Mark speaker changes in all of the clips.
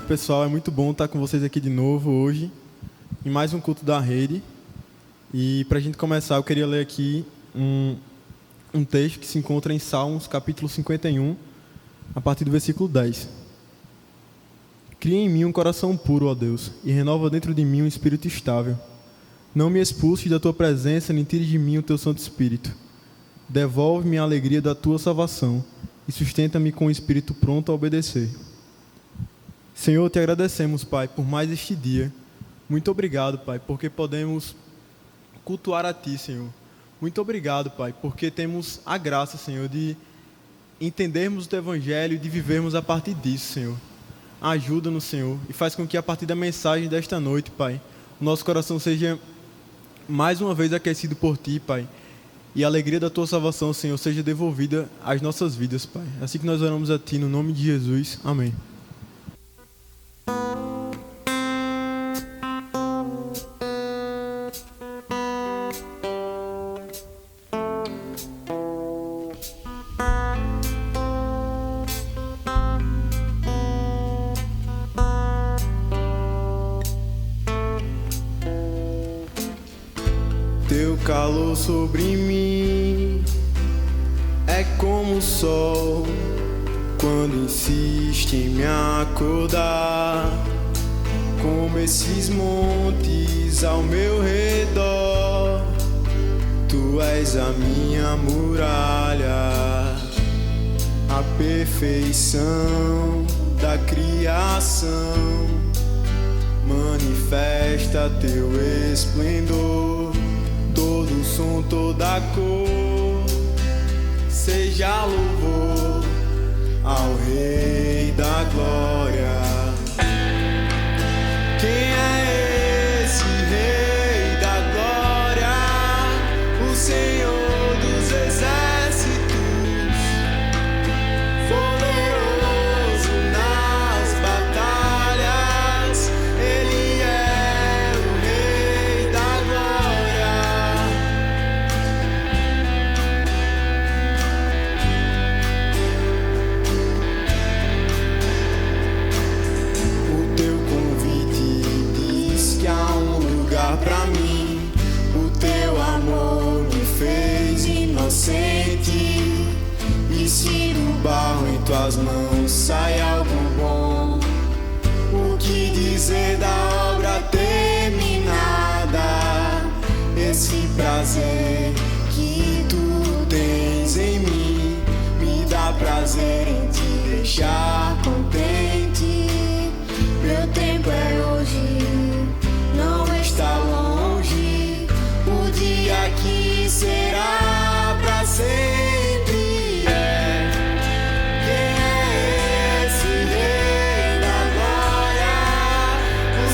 Speaker 1: noite, pessoal. É muito bom estar com vocês aqui de novo hoje, em mais um culto da rede. E para a gente começar, eu queria ler aqui um texto que se encontra em Salmos, capítulo 51, a partir do versículo 10. Cria em mim um coração puro, ó Deus, e renova dentro de mim um espírito estável. Não me expulses da tua presença, nem tires de mim o teu Santo Espírito. Devolve-me a alegria da tua salvação e sustenta-me com o espírito pronto a obedecer. Senhor, te agradecemos, Pai, por mais este dia. Muito obrigado, Pai, porque podemos cultuar a Ti, Senhor. Muito obrigado, Pai, porque temos a graça, Senhor, de entendermos o Teu Evangelho e de vivermos a partir disso, Senhor. Ajuda-nos, Senhor, e faz com que a partir da mensagem desta noite, Pai, o nosso coração seja mais uma vez aquecido por Ti, Pai, e a alegria da Tua salvação, Senhor, seja devolvida às nossas vidas, Pai. Assim que nós oramos a Ti, no nome de Jesus. Amém. Teu calor sobre mim é como o sol quando insiste em me acordar, como esses montes ao meu redor. Tu és a minha muralha, a perfeição da criação. Manifesta teu esplendor, todo som, toda cor, seja louvor ao Rei da Glória. Quem é esse Rei da Glória? O Senhor dos Exércitos, poderoso nas batalhas. Ele é o Rei da Glória. O teu convite diz que há um lugar pra mim. O teu amor me fez inocente. E se do barro em tuas mãos sai algo bom, o que dizer da obra terminada? Esse prazer que tu tens em mim me dá prazer em te deixar contente. Meu tempo é hoje, não está longe. O dia que será pra sempre. Quem é esse Rei da Glória? O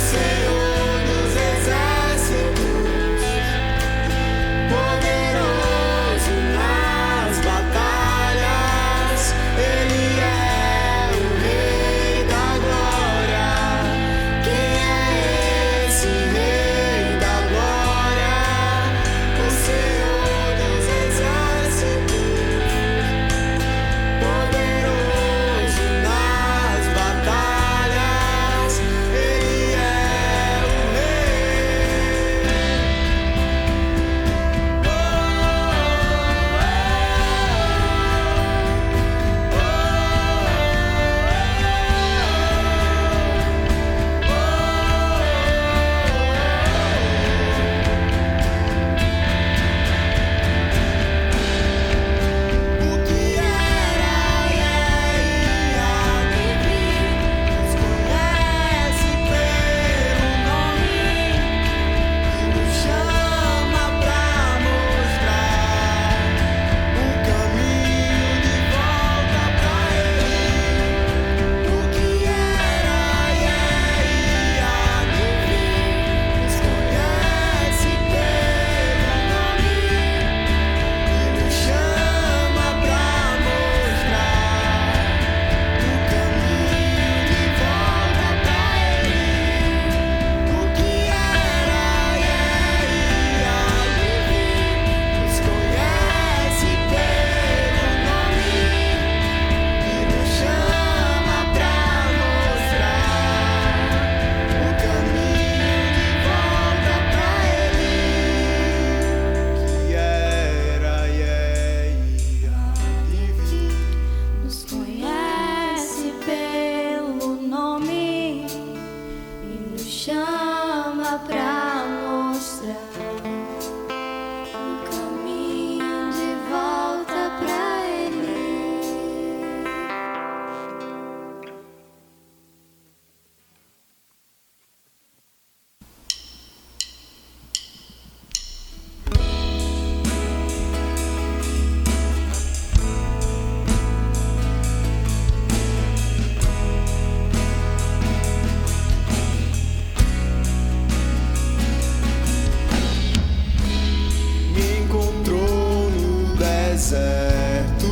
Speaker 1: deserto,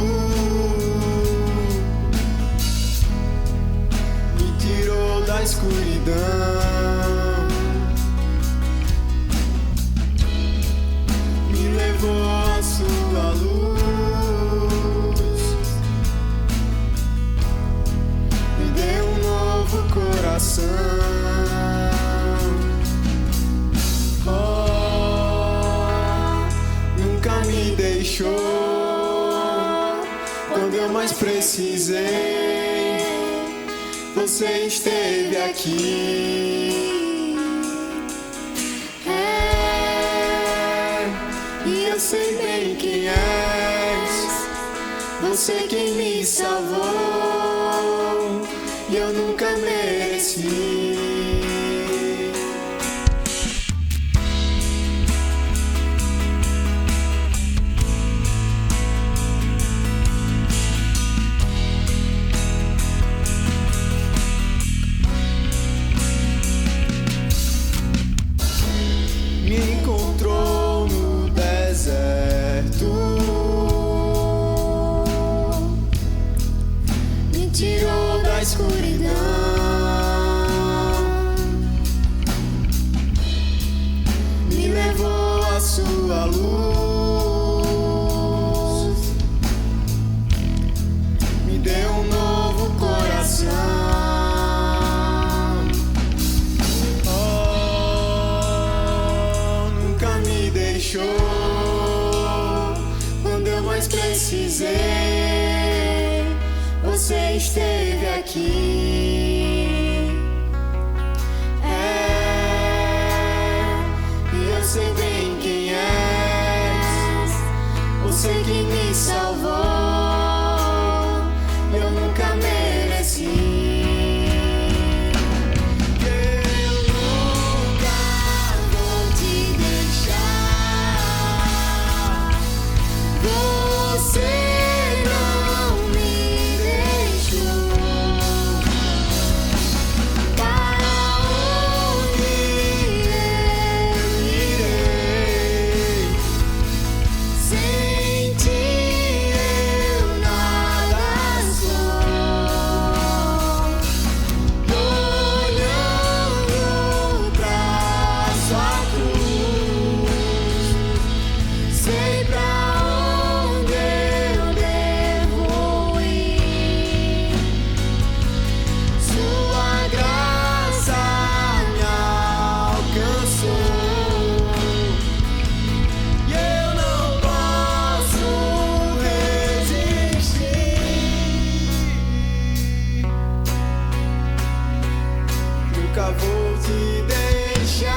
Speaker 1: me tirou da escuridão, me levou à sua luz, me deu um novo coração. Quando eu mais precisei, você esteve aqui. E eu sei bem quem és, você quem me salvou, e eu nunca mereci. Tirou da escuridão, me levou à sua luz, me deu um novo coração. Oh, nunca me deixou quando eu mais precisei. Você esteve aqui. E eu sei bem quem és, você que me salvou, eu nunca mereci. Eu nunca vou te deixar. Você nunca vou te deixar.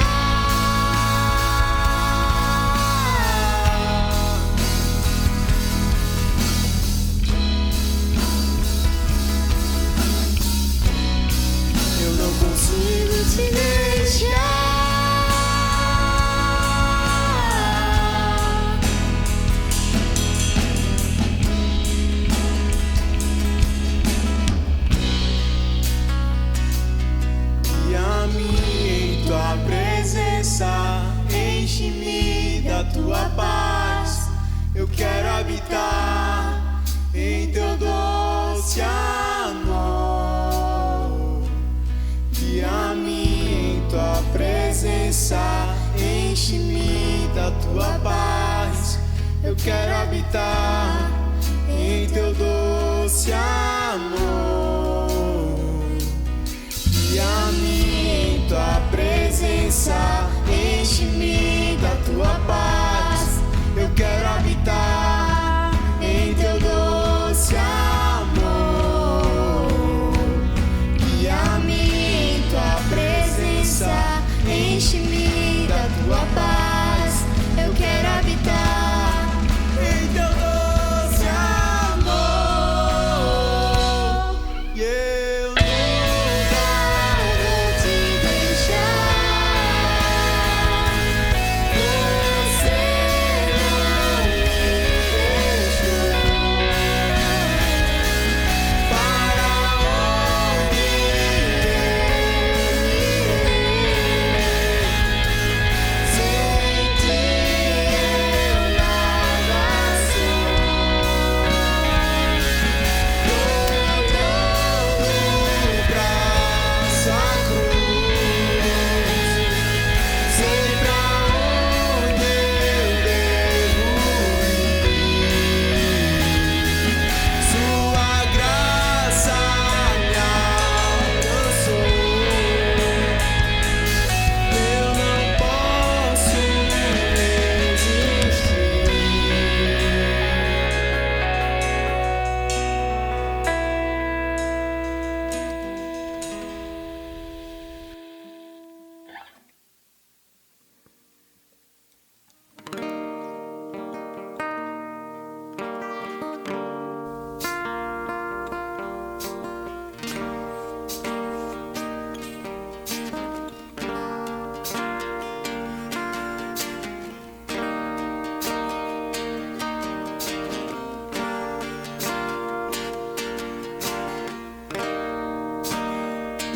Speaker 1: Eu não consigo te deixar. Enche-me da tua paz, eu quero habitar em teu doce amor. Guia-me em tua presença, enche-me da tua paz, eu quero habitar em teu doce amor. Guia-me em tua presença, enche-me da tua paz, eu quero habitar em teu doce amor. Guia-me em tua presença, enche-me da tua paz, eu quero habitar em teu doce amor.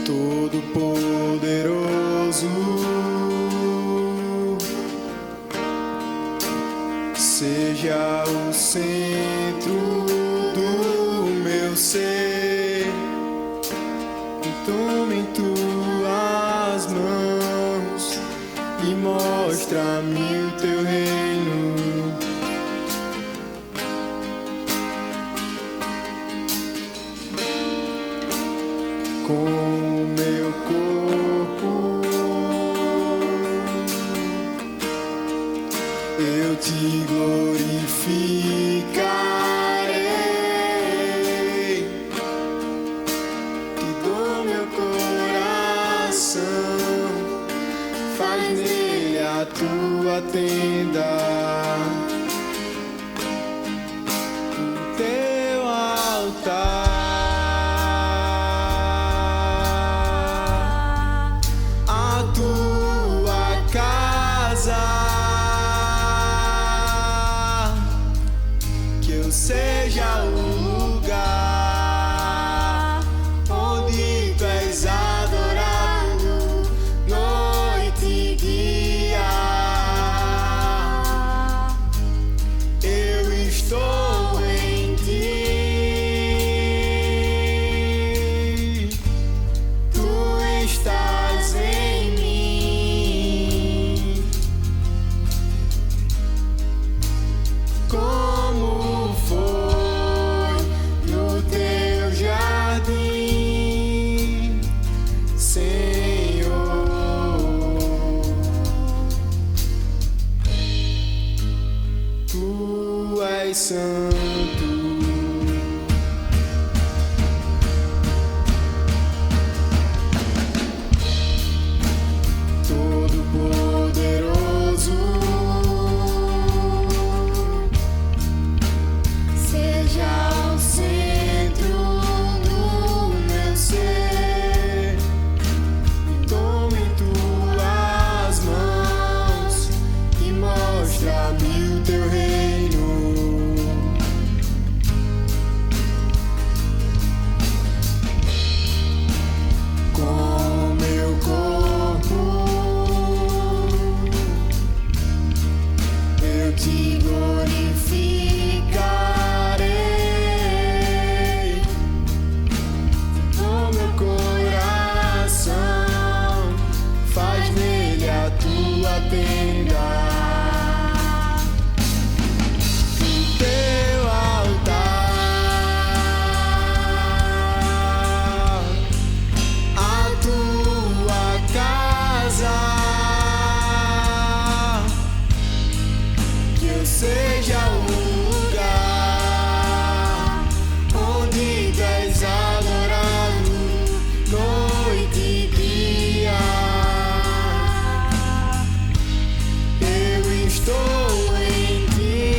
Speaker 2: Todo-Poderoso, seja o centro do meu ser. Tome em tuas mãos e mostra-me o teu reino. Com meu corpo eu te glorificarei, te dou meu coração, faz nele a tua tenda, o teu altar. Seja o lugar onde tu és adorado, noite e dia. Eu estou em ti, tu estás em mim. Como foi no teu jardim, Senhor. Tu és santo. Todo-Poderoso, mostra-me o teu reino. Com meu corpo eu te glorificarei, com meu coração faz nele a tua tenda. Seja o lugar onde tu és adorado, noite e dia. Eu estou em ti,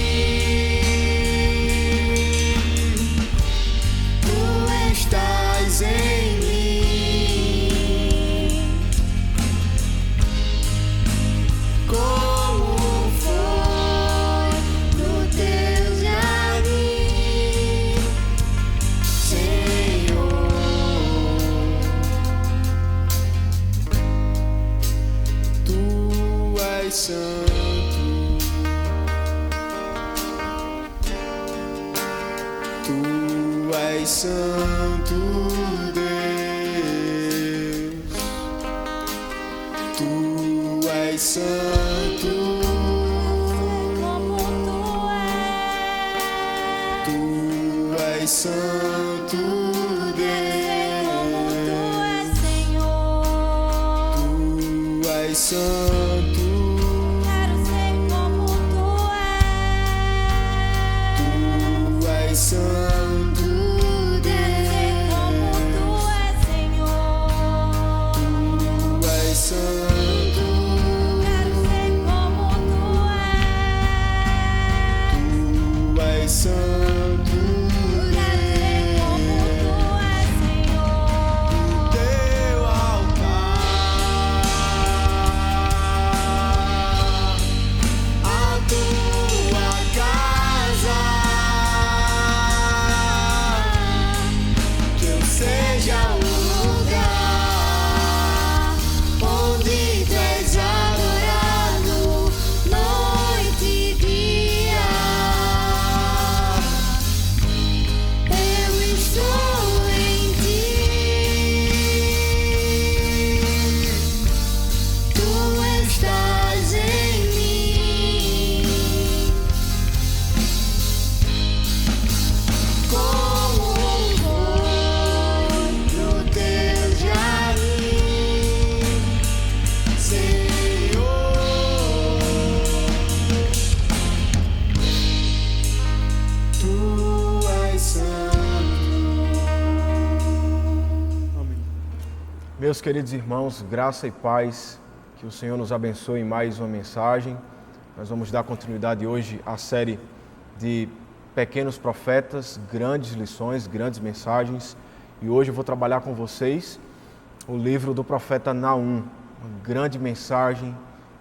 Speaker 2: tu estás em mim. Como santo, tu és santo, Deus, tu és santo,
Speaker 3: como
Speaker 2: tu és santo, Deus,
Speaker 3: como tu és, Senhor,
Speaker 2: tu és santo. Santo Deus,
Speaker 3: como tu és, Senhor,
Speaker 2: tu és santo.
Speaker 3: quero ser como tu és,
Speaker 2: Tu és santo
Speaker 3: quero ser como tu és, Senhor,
Speaker 2: teu altar, a tua casa.
Speaker 4: Meus queridos irmãos, graça e paz, que o Senhor nos abençoe em mais uma mensagem. Nós vamos dar continuidade hoje à série de pequenos profetas, grandes lições, grandes mensagens. E hoje eu vou trabalhar com vocês o livro do profeta Naum, uma grande mensagem,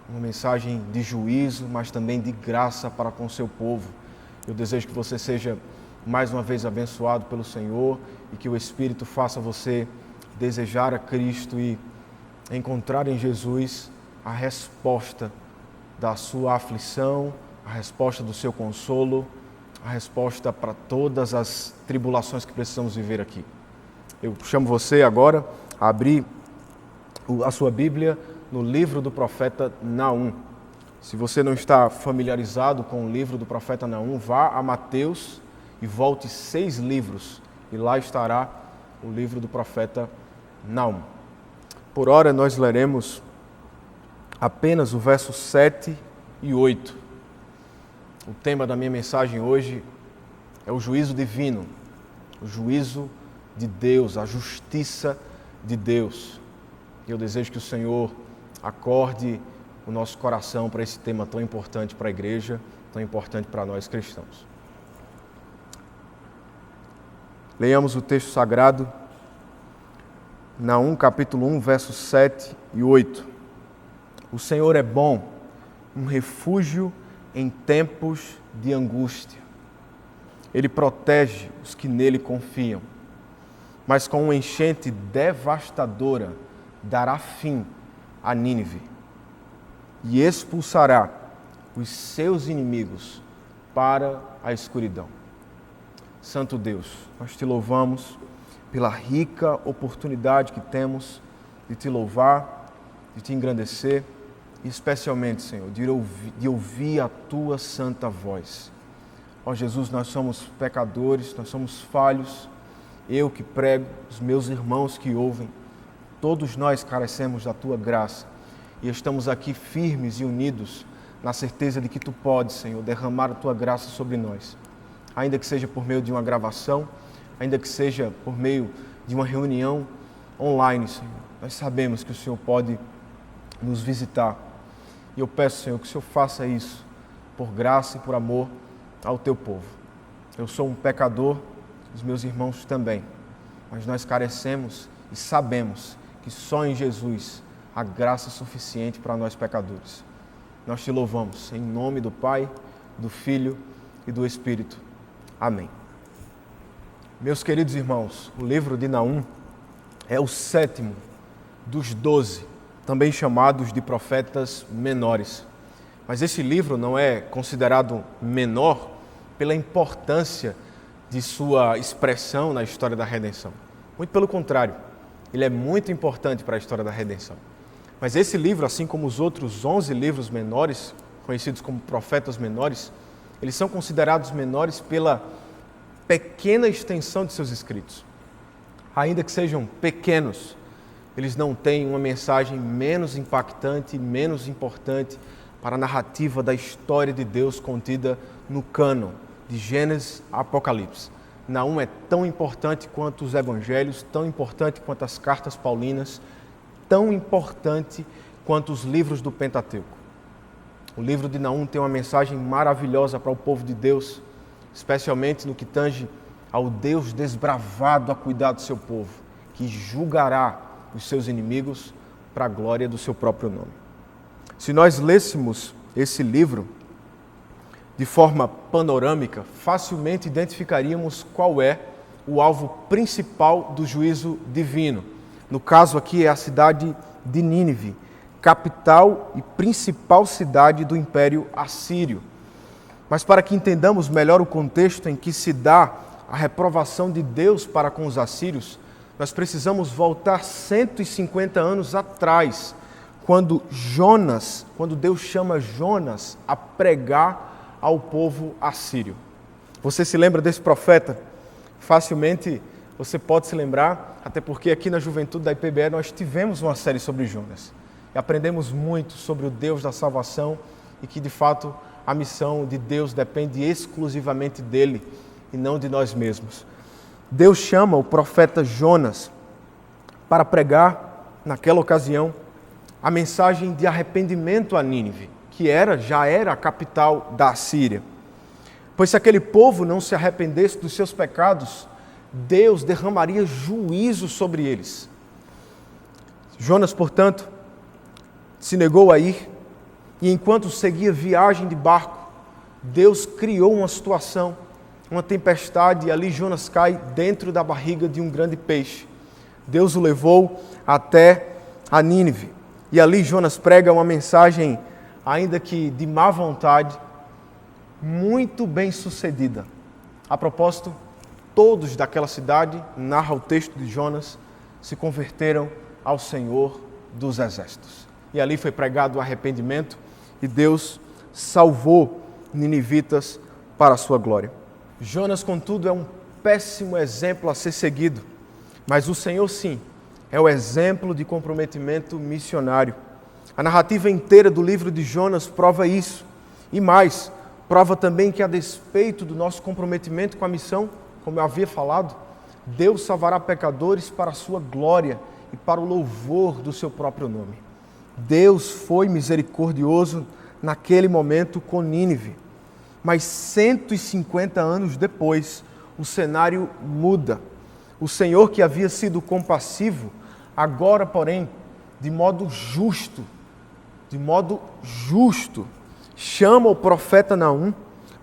Speaker 4: uma mensagem de juízo, mas também de graça para com o seu povo. Eu desejo que você seja mais uma vez abençoado pelo Senhor e que o Espírito faça você desejar a Cristo e encontrar em Jesus a resposta da sua aflição, a resposta do seu consolo, a resposta para todas as tribulações que precisamos viver aqui. Eu chamo você agora a abrir a sua Bíblia no livro do profeta Naum. Se você não está familiarizado com o livro do profeta Naum, vá a Mateus e volte 6 livros e lá estará o livro do profeta Naum. Por ora nós leremos apenas o verso 7 e 8. O tema da minha mensagem hoje é o juízo divino, o juízo de Deus, a justiça de Deus. E eu desejo que o Senhor acorde o nosso coração para esse tema tão importante para a igreja, tão importante para nós cristãos. Leiamos o texto sagrado, Naum capítulo 1, versos 7 e 8. O Senhor é bom, um refúgio em tempos de angústia. Ele protege os que nele confiam, mas com uma enchente devastadora dará fim a Nínive e expulsará os seus inimigos para a escuridão. Santo Deus, nós te louvamos pela rica oportunidade que temos de te louvar, de te engrandecer e especialmente, Senhor, de ouvir a tua santa voz. Ó Jesus, nós somos pecadores, nós somos falhos, eu que prego, os meus irmãos que ouvem, todos nós carecemos da tua graça e estamos aqui firmes e unidos na certeza de que tu podes, Senhor, derramar a tua graça sobre nós, ainda que seja por meio de uma gravação, ainda que seja por meio de uma reunião online, Senhor. Nós sabemos que o Senhor pode nos visitar. E eu peço, Senhor, que o Senhor faça isso por graça e por amor ao teu povo. Eu sou um pecador, os meus irmãos também, mas nós carecemos e sabemos que só em Jesus há graça suficiente para nós pecadores. Nós te louvamos em nome do Pai, do Filho e do Espírito. Amém. Meus queridos irmãos, o livro de Naum é o 7º dos 12, também chamados de profetas menores. Mas esse livro não é considerado menor pela importância de sua expressão na história da redenção. Muito pelo contrário, ele é muito importante para a história da redenção. Mas esse livro, assim como os outros 11 livros menores, conhecidos como profetas menores, eles são considerados menores pela pequena extensão de seus escritos. Ainda que sejam pequenos, eles não têm uma mensagem menos impactante, menos importante para a narrativa da história de Deus contida no cânon, de Gênesis a Apocalipse. Naum é tão importante quanto os evangelhos, tão importante quanto as cartas paulinas, tão importante quanto os livros do Pentateuco. O livro de Naum tem uma mensagem maravilhosa para o povo de Deus, especialmente no que tange ao Deus desbravado a cuidar do seu povo, que julgará os seus inimigos para a glória do seu próprio nome. Se nós lêssemos esse livro de forma panorâmica, facilmente identificaríamos qual é o alvo principal do juízo divino. No caso aqui é a cidade de Nínive, capital e principal cidade do Império Assírio. Mas para que entendamos melhor o contexto em que se dá a reprovação de Deus para com os assírios, nós precisamos voltar 150 anos atrás, quando Deus chama Jonas a pregar ao povo assírio. Você se lembra desse profeta? Facilmente você pode se lembrar, até porque aqui na Juventude da IPBE nós tivemos uma série sobre Jonas. E aprendemos muito sobre o Deus da salvação e que de fato a missão de Deus depende exclusivamente dele e não de nós mesmos. Deus chama o profeta Jonas para pregar naquela ocasião, a mensagem de arrependimento a Nínive, que já era a capital da Assíria. Pois se aquele povo não se arrependesse dos seus pecados, Deus derramaria juízo sobre eles. Jonas, portanto, se negou a ir, e enquanto seguia viagem de barco, Deus criou uma situação, uma tempestade, e ali Jonas cai dentro da barriga de um grande peixe. Deus o levou até a Nínive, e ali Jonas prega uma mensagem, ainda que de má vontade, muito bem sucedida. A propósito, todos daquela cidade, narra o texto de Jonas, se converteram ao Senhor dos Exércitos. E ali foi pregado o arrependimento e Deus salvou ninivitas para a sua glória. Jonas, contudo, é um péssimo exemplo a ser seguido, mas o Senhor, sim, é o exemplo de comprometimento missionário. A narrativa inteira do livro de Jonas prova isso. E mais, prova também que, a despeito do nosso comprometimento com a missão, como eu havia falado, Deus salvará pecadores para a sua glória e para o louvor do seu próprio nome. Deus foi misericordioso naquele momento com Nínive. Mas 150 anos depois, o cenário muda. O Senhor, que havia sido compassivo, agora, porém, de modo justo, chama o profeta Naum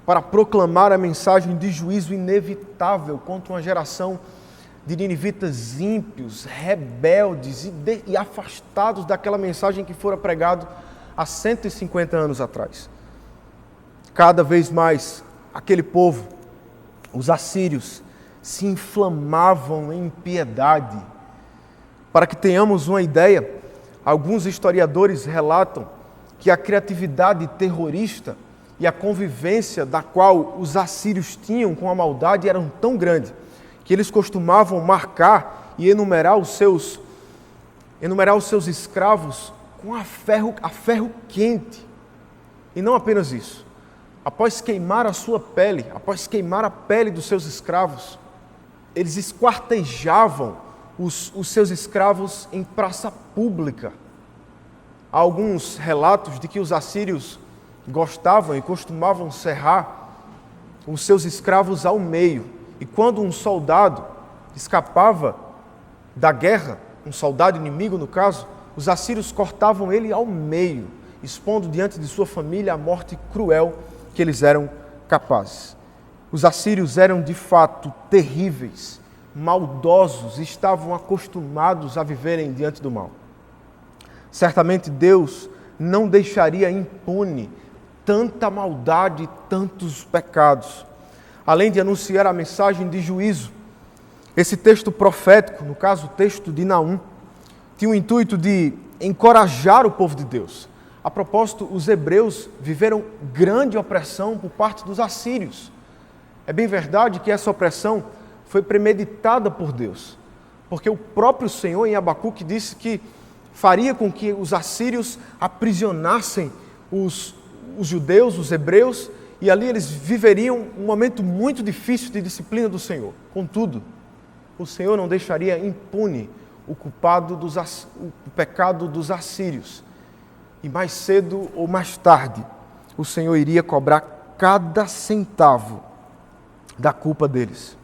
Speaker 4: para proclamar a mensagem de juízo inevitável contra uma geração de ninivitas ímpios, rebeldes e afastados daquela mensagem que fora pregado há 150 anos atrás. Cada vez mais, aquele povo, os assírios, se inflamavam em impiedade. Para que tenhamos uma ideia, alguns historiadores relatam que a criatividade terrorista e a convivência da qual os assírios tinham com a maldade eram tão grande que eles costumavam marcar e enumerar os seus escravos com a ferro quente. E não apenas isso. Após queimar a sua pele, após queimar a pele dos seus escravos, eles esquartejavam os seus escravos em praça pública. Há alguns relatos de que os assírios gostavam e costumavam serrar os seus escravos ao meio. E quando um soldado escapava da guerra, um soldado inimigo no caso, os assírios cortavam ele ao meio, expondo diante de sua família a morte cruel que eles eram capazes. Os assírios eram de fato terríveis, maldosos, e estavam acostumados a viverem diante do mal. Certamente Deus não deixaria impune tanta maldade e tantos pecados. Além de anunciar a mensagem de juízo, esse texto profético, no caso o texto de Naum, tinha o intuito de encorajar o povo de Deus. A propósito, os hebreus viveram grande opressão por parte dos assírios. É bem verdade que essa opressão foi premeditada por Deus, porque o próprio Senhor em Abacuque disse que faria com que os assírios aprisionassem os judeus, os hebreus, e ali eles viveriam um momento muito difícil de disciplina do Senhor. Contudo, o Senhor não deixaria impune o pecado dos assírios. E mais cedo ou mais tarde, o Senhor iria cobrar cada centavo da culpa deles.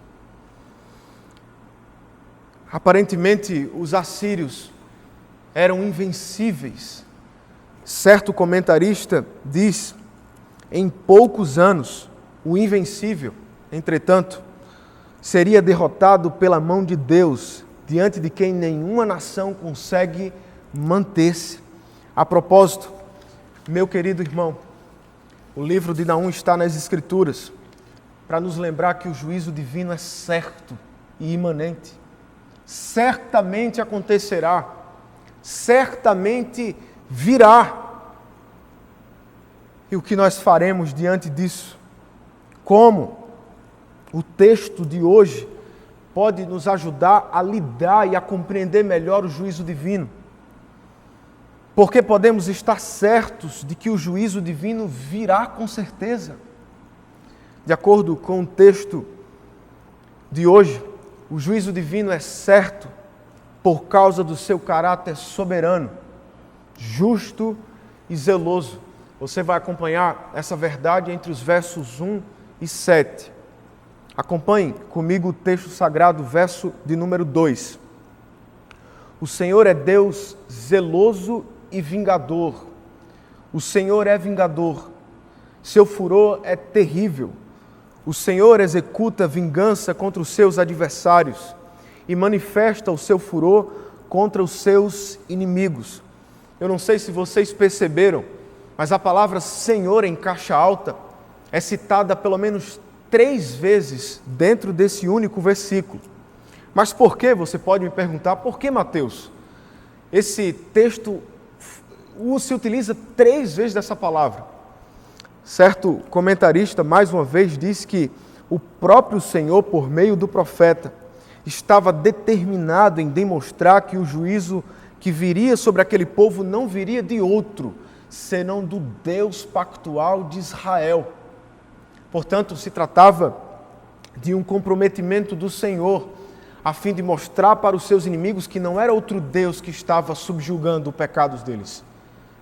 Speaker 4: Aparentemente, os assírios eram invencíveis. Certo comentarista diz: em poucos anos, o invencível, entretanto, seria derrotado pela mão de Deus, diante de quem nenhuma nação consegue manter-se. A propósito, meu querido irmão, o livro de Naum está nas Escrituras para nos lembrar que o juízo divino é certo e imanente. Certamente acontecerá, certamente virá. E o que nós faremos diante disso? Como o texto de hoje pode nos ajudar a lidar e a compreender melhor o juízo divino? Porque podemos estar certos de que o juízo divino virá com certeza. De acordo com o texto de hoje, o juízo divino é certo por causa do seu caráter soberano, justo e zeloso. Você vai acompanhar essa verdade entre os versos 1 e 7. Acompanhe comigo o texto sagrado, verso de número 2. O Senhor é Deus zeloso e vingador. O Senhor é vingador. Seu furor é terrível. O Senhor executa vingança contra os seus adversários e manifesta o seu furor contra os seus inimigos. Eu não sei se vocês perceberam, mas a palavra Senhor em caixa alta é citada pelo menos 3 vezes dentro desse único versículo. Mas por que? Você pode me perguntar, por que, Mateus? Esse texto se utiliza 3 vezes dessa palavra. Certo comentarista, mais uma vez, diz que o próprio Senhor, por meio do profeta, estava determinado em demonstrar que o juízo que viria sobre aquele povo não viria de outro, senão do Deus pactual de Israel. Portanto, se tratava de um comprometimento do Senhor, a fim de mostrar para os seus inimigos que não era outro Deus que estava subjugando os pecados deles,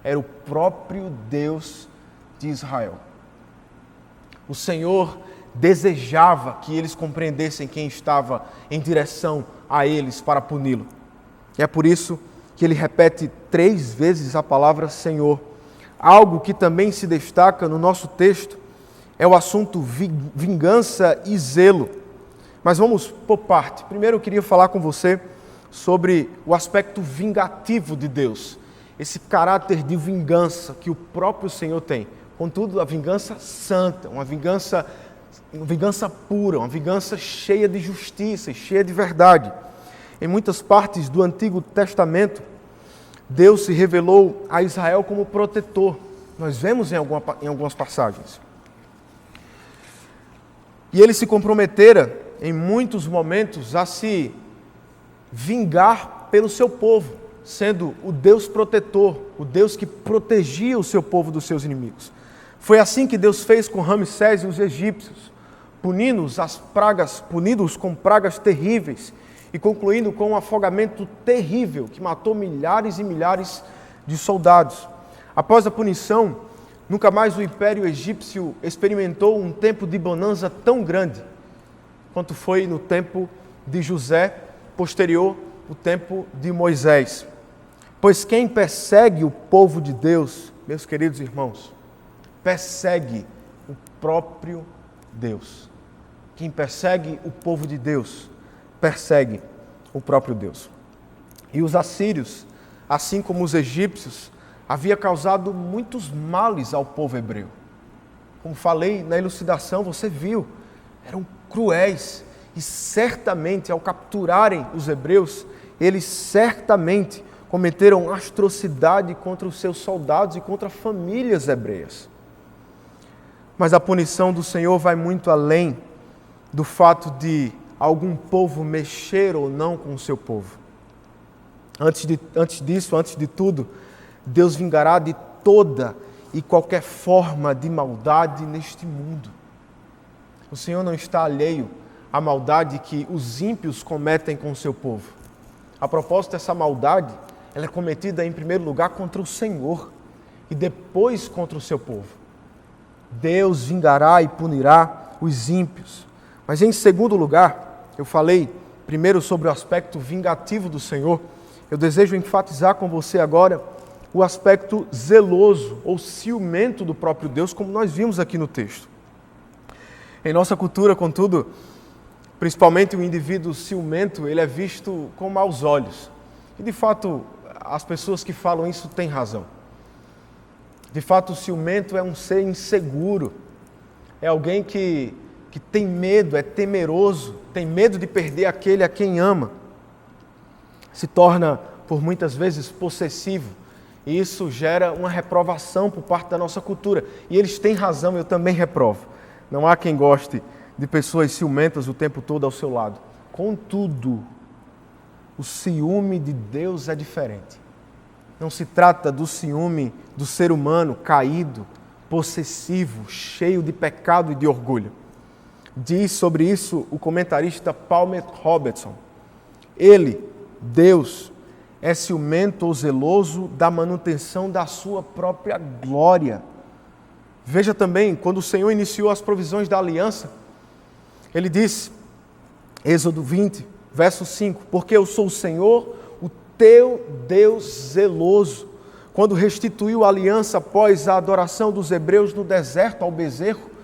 Speaker 4: era o próprio Deus de Israel. O Senhor desejava que eles compreendessem quem estava em direção a eles para puni-lo. E é por isso que ele repete 3 vezes a palavra Senhor. Algo que também se destaca no nosso texto é o assunto vingança e zelo. Mas vamos por parte. Primeiro eu queria falar com você sobre o aspecto vingativo de Deus. Esse caráter de vingança que o próprio Senhor tem. Contudo, a vingança santa, uma vingança pura, uma vingança cheia de justiça e cheia de verdade. Em muitas partes do Antigo Testamento, Deus se revelou a Israel como protetor. Nós vemos em algumas passagens. E ele se comprometera, em muitos momentos, a se vingar pelo seu povo, sendo o Deus protetor, o Deus que protegia o seu povo dos seus inimigos. Foi assim que Deus fez com Ramsés e os egípcios, punidos com pragas terríveis e concluindo com um afogamento terrível que matou milhares e milhares de soldados. Após a punição, nunca mais o Império Egípcio experimentou um tempo de bonança tão grande quanto foi no tempo de José, posterior ao tempo de Moisés. Pois quem persegue o povo de Deus, meus queridos irmãos, persegue o próprio Deus. Quem persegue o povo de Deus, persegue o próprio Deus. E os assírios, assim como os egípcios, havia causado muitos males ao povo hebreu. Como falei na elucidação, você viu, eram cruéis e certamente ao capturarem os hebreus, eles certamente cometeram atrocidade contra os seus soldados e contra famílias hebreias. Mas a punição do Senhor vai muito além do fato de algum povo mexer ou não com o seu povo. Antes de tudo, Deus vingará de toda e qualquer forma de maldade neste mundo. O Senhor não está alheio à maldade que os ímpios cometem com o seu povo. A propósito, essa maldade, ela é cometida em primeiro lugar contra o Senhor e depois contra o seu povo. Deus vingará e punirá os ímpios. Mas em segundo lugar, eu falei primeiro sobre o aspecto vingativo do Senhor. Eu desejo enfatizar com você agora o aspecto zeloso ou ciumento do próprio Deus, como nós vimos aqui no texto. Em nossa cultura, contudo, principalmente o indivíduo ciumento, ele é visto com maus olhos. E de fato, as pessoas que falam isso têm razão. De fato, o ciumento é um ser inseguro. É alguém que tem medo, é temeroso, tem medo de perder aquele a quem ama. Se torna, por muitas vezes, possessivo. E isso gera uma reprovação por parte da nossa cultura. E eles têm razão, eu também reprovo. Não há quem goste de pessoas ciumentas o tempo todo ao seu lado. Contudo, o ciúme de Deus é diferente. Não se trata do ciúme do ser humano caído, possessivo, cheio de pecado e de orgulho. Diz sobre isso o comentarista Palmer Robertson. Ele, Deus é ciumento ou zeloso da manutenção da sua própria glória. Veja também, quando o Senhor iniciou as provisões da aliança, Ele disse, Êxodo 20, verso 5, porque eu sou o Senhor, o teu Deus zeloso, quando restituiu a aliança após a adoração dos hebreus no deserto ao bezerro,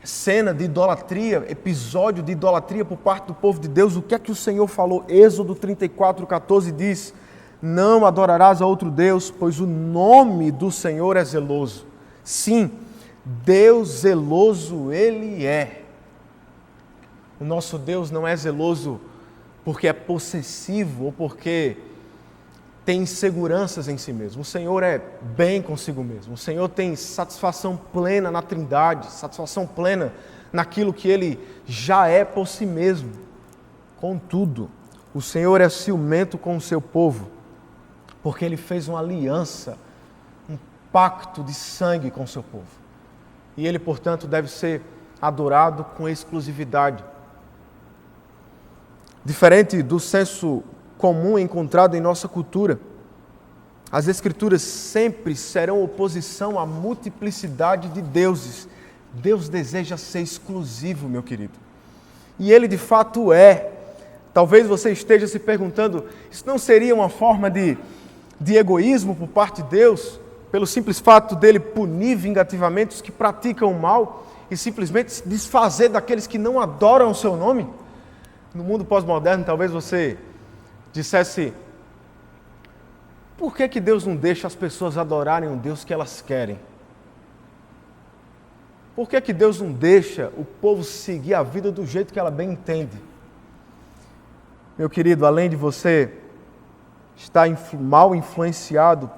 Speaker 4: cena de idolatria, episódio de idolatria por parte do povo de Deus, o que é que o Senhor falou? Êxodo 34, 14 diz, não adorarás a outro Deus, pois o nome do Senhor é zeloso. Sim, Deus zeloso Ele é. O nosso Deus não é zeloso porque é possessivo ou porque tem inseguranças em si mesmo. O Senhor é bem consigo mesmo. O Senhor tem satisfação plena na Trindade, satisfação plena naquilo que Ele já é por si mesmo. Contudo, o Senhor é ciumento com o seu povo, porque Ele fez uma aliança, um pacto de sangue com o seu povo. E Ele, portanto, deve ser adorado com exclusividade. Diferente do senso comum encontrado em nossa cultura, as Escrituras sempre serão oposição à multiplicidade de deuses. Deus deseja ser exclusivo, meu querido. E Ele de fato é. Talvez você esteja se perguntando, isso não seria uma forma de egoísmo por parte de Deus, pelo simples fato dele punir vingativamente os que praticam o mal e simplesmente se desfazer daqueles que não adoram o seu nome? No mundo pós-moderno, talvez você dissesse, por que Deus não deixa as pessoas adorarem o Deus que elas querem? Por que Deus não deixa o povo seguir a vida do jeito que ela bem entende? Meu querido, além de você estar mal influenciado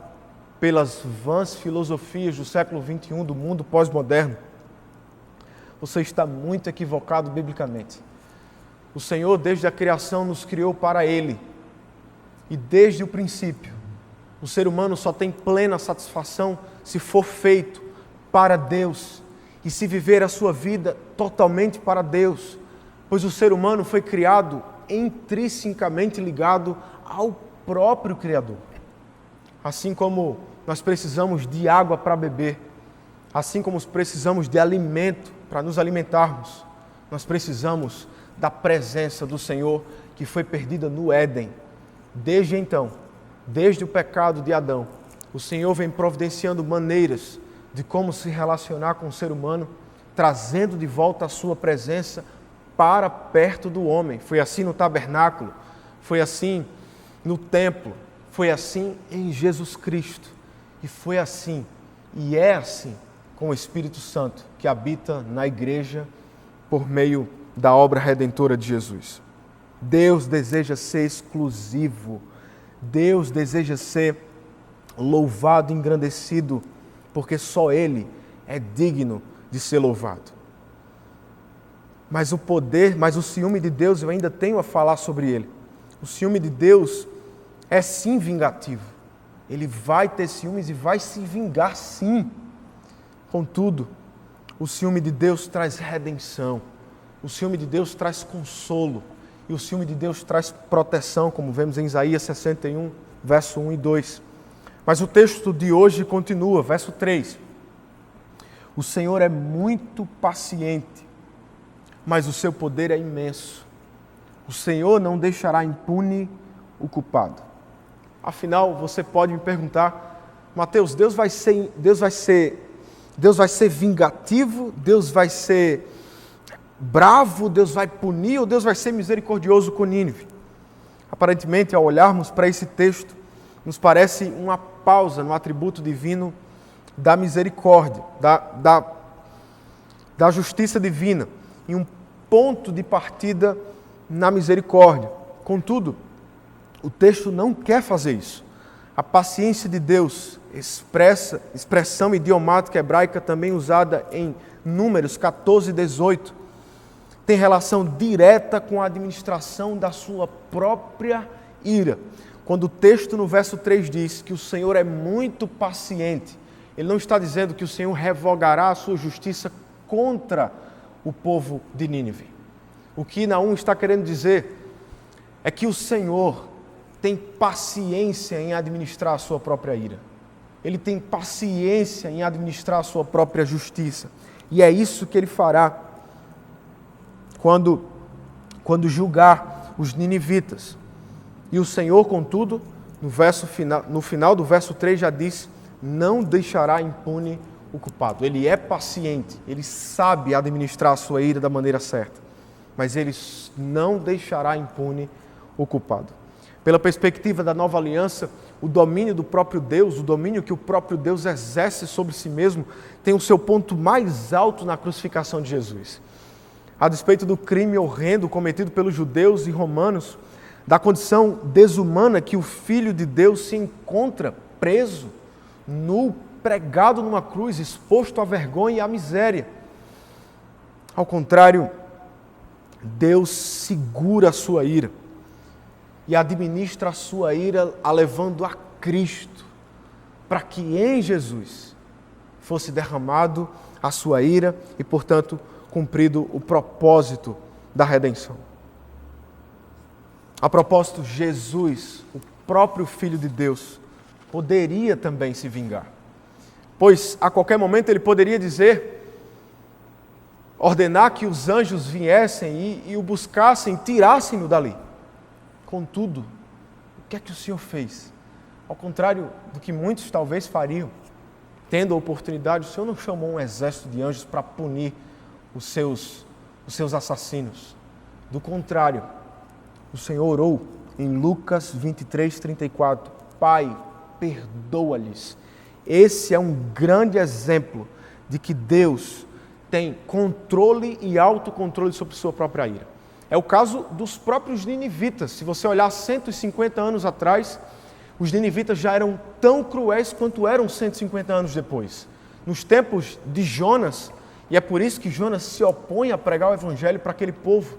Speaker 4: pelas vãs filosofias do século XXI, do mundo pós-moderno, você está muito equivocado biblicamente. O Senhor, desde a criação, nos criou para Ele. E desde o princípio, o ser humano só tem plena satisfação se for feito para Deus e se viver a sua vida totalmente para Deus, pois o ser humano foi criado intrinsecamente ligado ao próprio Criador. Assim como nós precisamos de água para beber, assim como precisamos de alimento para nos alimentarmos, nós precisamos da presença do Senhor que foi perdida no Éden. Desde então, desde o pecado de Adão, o Senhor vem providenciando maneiras de como se relacionar com o ser humano, trazendo de volta a sua presença para perto do homem. Foi assim no tabernáculo, foi assim no templo, foi assim em Jesus Cristo. E foi assim, e é assim com o Espírito Santo que habita na igreja por meio da obra redentora de Jesus. Deus deseja ser exclusivo. Deus deseja ser louvado, engrandecido, porque só Ele é digno de ser louvado. Mas o ciúme de Deus, eu ainda tenho a falar sobre ele. O ciúme de Deus é sim vingativo. Ele vai ter ciúmes e vai se vingar sim. Contudo, o ciúme de Deus traz redenção. O ciúme de Deus traz consolo. E o ciúme de Deus traz proteção, como vemos em Isaías 61, verso 1 e 2. Mas o texto de hoje continua, verso 3. O Senhor é muito paciente, mas o seu poder é imenso. O Senhor não deixará impune o culpado. Afinal, você pode me perguntar, Mateus, Deus vai ser vingativo? Deus vai ser bravo? Deus vai punir? Ou Deus vai ser misericordioso com Nínive? Aparentemente, ao olharmos para esse texto, nos parece uma pausa no atributo divino da misericórdia, da justiça divina, e um ponto de partida na misericórdia. Contudo, o texto não quer fazer isso. A paciência de Deus, expressão idiomática hebraica também usada em Números 14 e 18, tem relação direta com a administração da sua própria ira. Quando o texto no verso 3 diz que o Senhor é muito paciente, ele não está dizendo que o Senhor revogará a sua justiça contra o povo de Nínive. O que Naum está querendo dizer é que o Senhor tem paciência em administrar a sua própria ira. Ele tem paciência em administrar a sua própria justiça. E é isso que ele fará quando julgar os ninivitas. E o Senhor, contudo, no final do verso 3 já diz, não deixará impune o culpado. Ele é paciente, ele sabe administrar a sua ira da maneira certa, mas ele não deixará impune o culpado. Pela perspectiva da nova aliança, o domínio do próprio Deus, o domínio que o próprio Deus exerce sobre si mesmo, tem o seu ponto mais alto na crucificação de Jesus. A despeito do crime horrendo cometido pelos judeus e romanos, da condição desumana que o Filho de Deus se encontra preso, nu, pregado numa cruz, exposto à vergonha e à miséria. Ao contrário, Deus segura a sua ira e administra a sua ira a levando a Cristo, para que em Jesus fosse derramado a sua ira e, portanto, cumprido o propósito da redenção. A propósito, Jesus, o próprio Filho de Deus, poderia também se vingar, pois a qualquer momento ele poderia ordenar que os anjos viessem e o buscassem, tirassem-no dali. Contudo, o que é que o Senhor fez? Ao contrário do que muitos talvez fariam, tendo a oportunidade, o Senhor não chamou um exército de anjos para punir os seus assassinos. Do contrário, o Senhor orou em Lucas 23, 34, Pai, perdoa-lhes. Esse é um grande exemplo de que Deus tem controle e autocontrole sobre sua própria ira. É o caso dos próprios ninivitas. Se você olhar 150 anos atrás, os ninivitas já eram tão cruéis quanto eram 150 anos depois. Nos tempos de Jonas, e é por isso que Jonas se opõe a pregar o evangelho para aquele povo,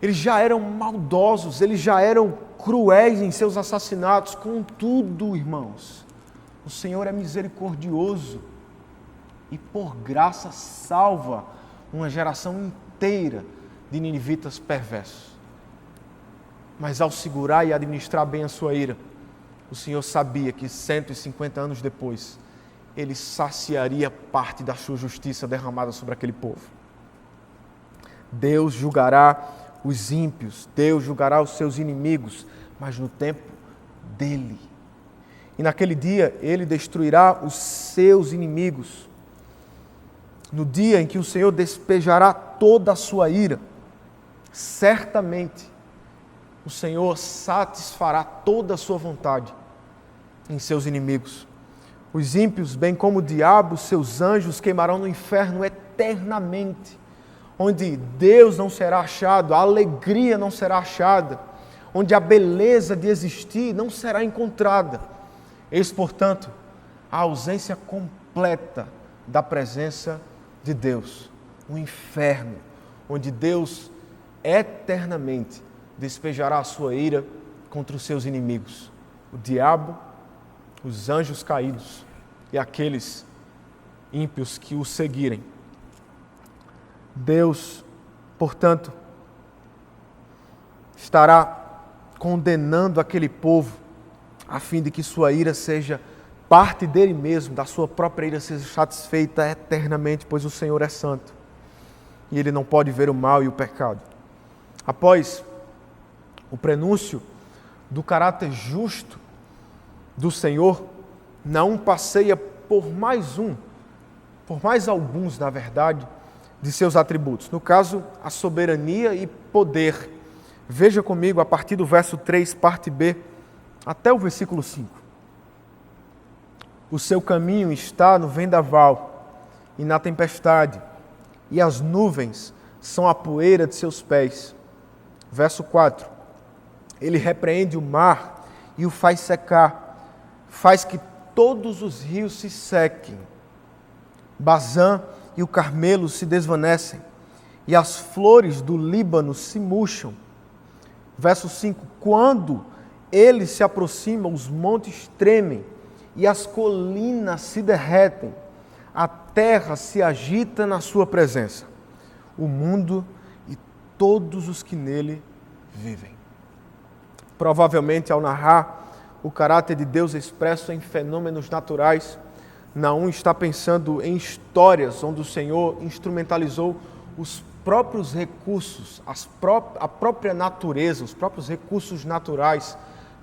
Speaker 4: eles já eram maldosos, eles já eram cruéis em seus assassinatos. Contudo, irmãos, o Senhor é misericordioso e por graça salva uma geração inteira de ninivitas perversos. Mas ao segurar e administrar bem a sua ira, o Senhor sabia que 150 anos depois, ele saciaria parte da sua justiça derramada sobre aquele povo. Deus julgará os ímpios, Deus julgará os seus inimigos, mas no tempo dele. E naquele dia, ele destruirá os seus inimigos. No dia em que o Senhor despejará toda a sua ira, certamente o Senhor satisfará toda a sua vontade em seus inimigos. Os ímpios, bem como o diabo, seus anjos, queimarão no inferno eternamente, onde Deus não será achado, a alegria não será achada, onde a beleza de existir não será encontrada. Eis, portanto, a ausência completa da presença de Deus, o inferno, onde Deus eternamente despejará a sua ira contra os seus inimigos, o diabo, os anjos caídos e aqueles ímpios que o seguirem. Deus, portanto, estará condenando aquele povo a fim de que sua ira seja parte dele mesmo, da sua própria ira seja satisfeita eternamente, pois o Senhor é santo e ele não pode ver o mal e o pecado. Após o prenúncio do caráter justo do Senhor, Naum passeia por mais alguns, na verdade, de seus atributos. No caso, a soberania e poder. Veja comigo a partir do verso 3, parte B, até o versículo 5. O seu caminho está no vendaval e na tempestade, e as nuvens são a poeira de seus pés. Verso 4. Ele repreende o mar e o faz secar, faz que todos os rios se sequem. Bazã e o Carmelo se desvanecem, e as flores do Líbano se murcham. Verso 5. Quando ele se aproxima, os montes tremem, e as colinas se derretem, a terra se agita na sua presença, o mundo e todos os que nele vivem. Provavelmente, ao narrar o caráter de Deus expresso em fenômenos naturais, Naum está pensando em histórias onde o Senhor instrumentalizou os próprios recursos, a própria natureza, os próprios recursos naturais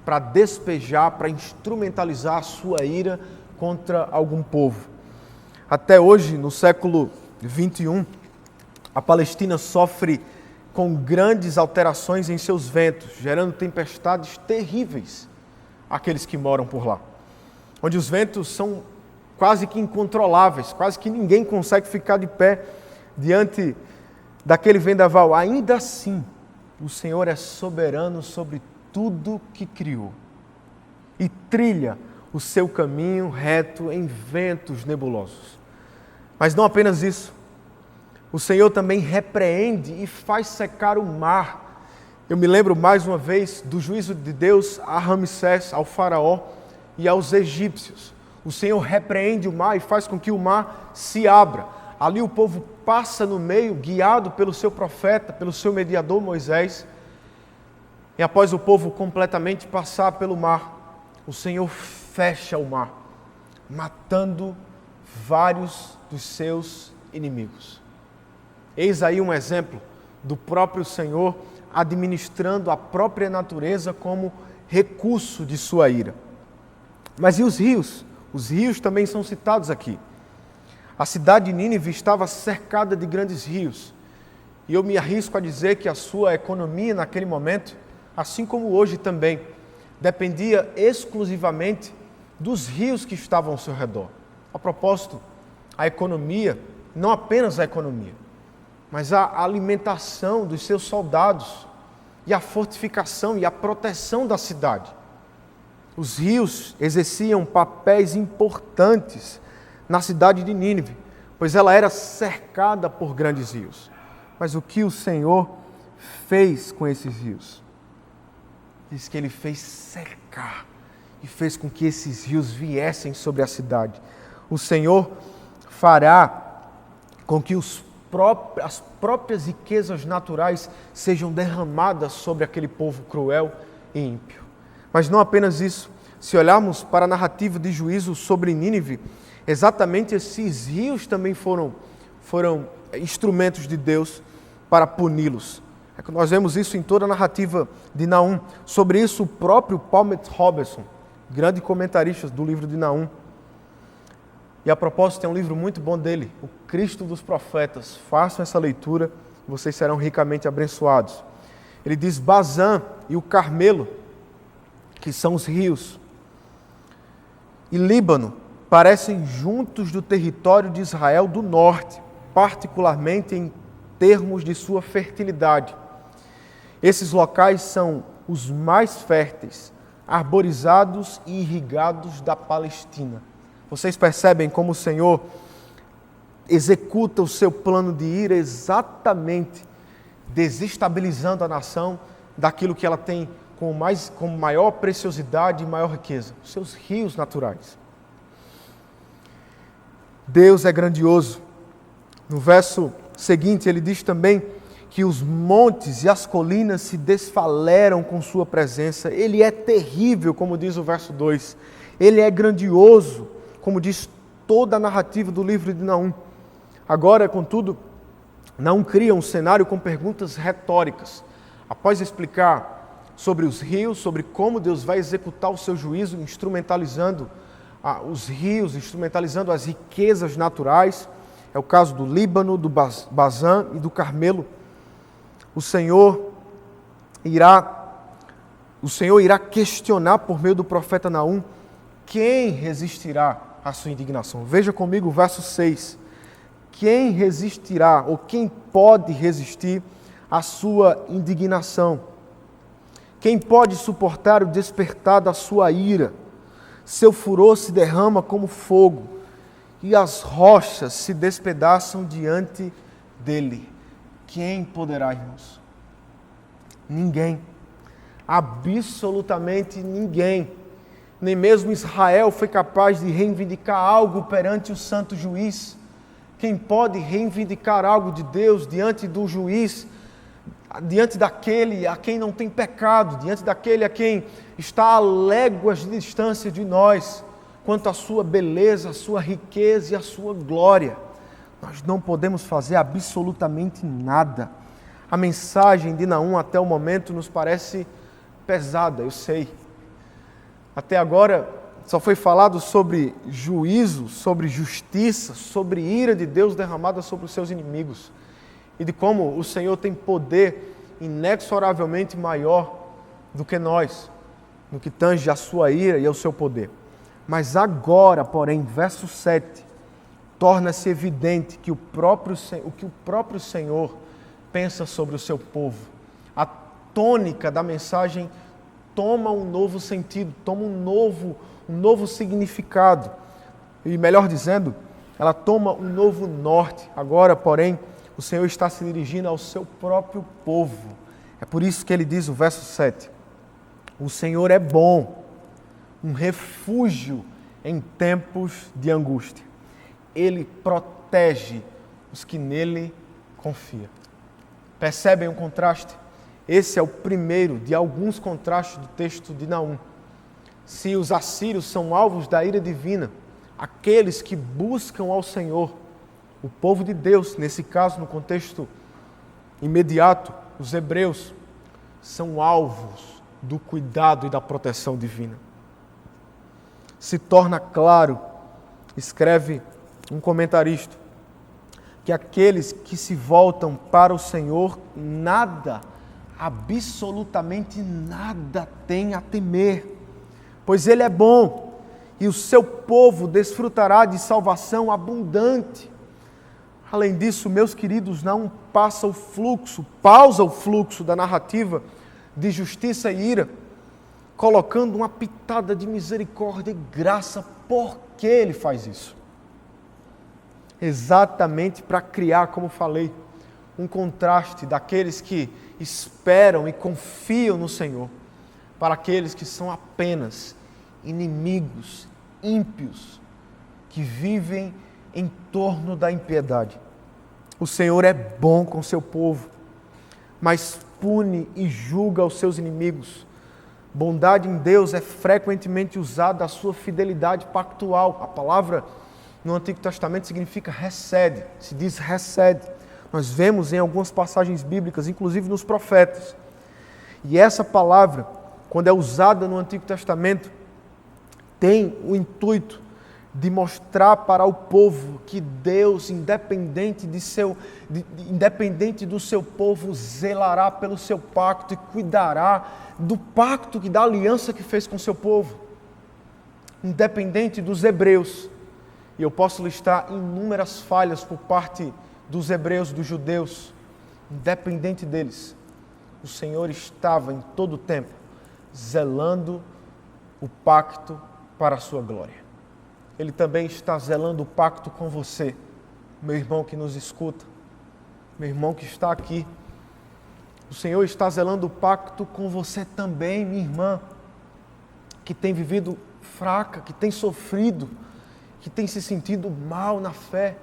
Speaker 4: para despejar, para instrumentalizar a sua ira contra algum povo. Até hoje, no século 21, a Palestina sofre com grandes alterações em seus ventos, gerando tempestades terríveis àqueles que moram por lá, onde os ventos são quase que incontroláveis, quase que ninguém consegue ficar de pé diante daquele vendaval. Ainda assim, o Senhor é soberano sobre tudo que criou e trilha o seu caminho reto em ventos nebulosos. Mas não apenas isso, o Senhor também repreende e faz secar o mar. Eu me lembro mais uma vez do juízo de Deus a Ramsés, ao faraó e aos egípcios. O Senhor repreende o mar e faz com que o mar se abra. Ali o povo passa no meio, guiado pelo seu profeta, pelo seu mediador Moisés. E após o povo completamente passar pelo mar, o Senhor fecha o mar, matando vários dos seus inimigos. Eis aí um exemplo do próprio Senhor administrando a própria natureza como recurso de sua ira. Mas e os rios? Os rios também são citados aqui. A cidade de Nínive estava cercada de grandes rios. E eu me arrisco a dizer que a sua economia naquele momento, assim como hoje também, dependia exclusivamente dos rios que estavam ao seu redor. A propósito, a economia, não apenas a economia, mas a alimentação dos seus soldados e a fortificação e a proteção da cidade. Os rios exerciam papéis importantes na cidade de Nínive, pois ela era cercada por grandes rios. Mas o que o Senhor fez com esses rios? Diz que Ele fez secar e fez com que esses rios viessem sobre a cidade. O Senhor fará com que as próprias riquezas naturais sejam derramadas sobre aquele povo cruel e ímpio. Mas não apenas isso. Se olharmos para a narrativa de juízo sobre Nínive, exatamente esses rios também foram instrumentos de Deus para puni-los. Nós vemos isso em toda a narrativa de Naum. Sobre isso, o próprio Palmer Robertson, grande comentarista do livro de Naum. E a propósito, tem um livro muito bom dele, O Cristo dos Profetas. Façam essa leitura, vocês serão ricamente abençoados. Ele diz: Bazã e o Carmelo, que são os rios, e Líbano, parecem juntos do território de Israel do norte, particularmente em termos de sua fertilidade. Esses locais são os mais férteis, arborizados e irrigados da Palestina. Vocês percebem como o Senhor executa o seu plano de ira exatamente desestabilizando a nação daquilo que ela tem com maior preciosidade e maior riqueza, os seus rios naturais. Deus é grandioso. No verso seguinte, ele diz também que os montes e as colinas se desfaleram com sua presença. Ele é terrível, como diz o verso 2. Ele é grandioso, como diz toda a narrativa do livro de Naum. Agora, contudo, Naum cria um cenário com perguntas retóricas. Após explicar sobre os rios, sobre como Deus vai executar o seu juízo, instrumentalizando os rios, instrumentalizando as riquezas naturais. É o caso do Líbano, do Bazã e do Carmelo. O Senhor irá questionar por meio do profeta Naum quem resistirá à sua indignação. Veja comigo o verso 6. Quem resistirá ou quem pode resistir à sua indignação? Quem pode suportar o despertar da sua ira? Seu furor se derrama como fogo e as rochas se despedaçam diante dele. Quem poderá, irmãos? Ninguém. Absolutamente ninguém. Nem mesmo Israel foi capaz de reivindicar algo perante o santo juiz. Quem pode reivindicar algo de Deus diante do juiz diante daquele a quem não tem pecado, diante daquele a quem está a léguas de distância de nós, quanto à sua beleza, a sua riqueza e a sua glória. Nós não podemos fazer absolutamente nada. A mensagem de Naum até o momento nos parece pesada, eu sei. Até agora só foi falado sobre juízo, sobre justiça, sobre ira de Deus derramada sobre os seus inimigos e de como o Senhor tem poder inexoravelmente maior do que nós, no que tange a sua ira e ao seu poder. Mas agora, porém, verso 7, torna-se evidente que o que o próprio Senhor pensa sobre o seu povo. A tônica da mensagem toma um novo sentido, toma um novo significado. E melhor dizendo, ela toma um novo norte. Agora, porém, o Senhor está se dirigindo ao seu próprio povo. É por isso que ele diz o verso 7. O Senhor é bom, um refúgio em tempos de angústia. Ele protege os que nele confiam. Percebem o contraste? Esse é o primeiro de alguns contrastes do texto de Naum. Se os assírios são alvos da ira divina, aqueles que buscam ao Senhor, o povo de Deus, nesse caso, no contexto imediato, os hebreus, são alvos do cuidado e da proteção divina. Se torna claro, escreve um comentarista, que aqueles que se voltam para o Senhor, nada, absolutamente nada tem a temer, pois Ele é bom e o seu povo desfrutará de salvação abundante. Além disso, meus queridos, não pausa o fluxo da narrativa de justiça e ira, colocando uma pitada de misericórdia e graça. Por que Ele faz isso? Exatamente para criar, como falei, um contraste daqueles que esperam e confiam no Senhor para aqueles que são apenas inimigos, ímpios, que vivem em torno da impiedade. O Senhor é bom com seu povo, mas pune e julga os seus inimigos. Bondade em Deus é frequentemente usada a sua fidelidade pactual. A palavra no Antigo Testamento significa recede, se diz recede. Nós vemos em algumas passagens bíblicas, inclusive nos profetas. E essa palavra, quando é usada no Antigo Testamento, tem o intuito de mostrar para o povo que Deus, independente do seu povo, zelará pelo seu pacto e cuidará do pacto e da aliança que fez com o seu povo. Independente dos hebreus, e eu posso listar inúmeras falhas por parte dos hebreus, dos judeus, independente deles, o Senhor estava em todo o tempo zelando o pacto para a sua glória. Ele também está zelando o pacto com você, meu irmão que nos escuta, meu irmão que está aqui. O Senhor está zelando o pacto com você também, minha irmã, que tem vivido fraca, que tem sofrido, que tem se sentido mal na fé.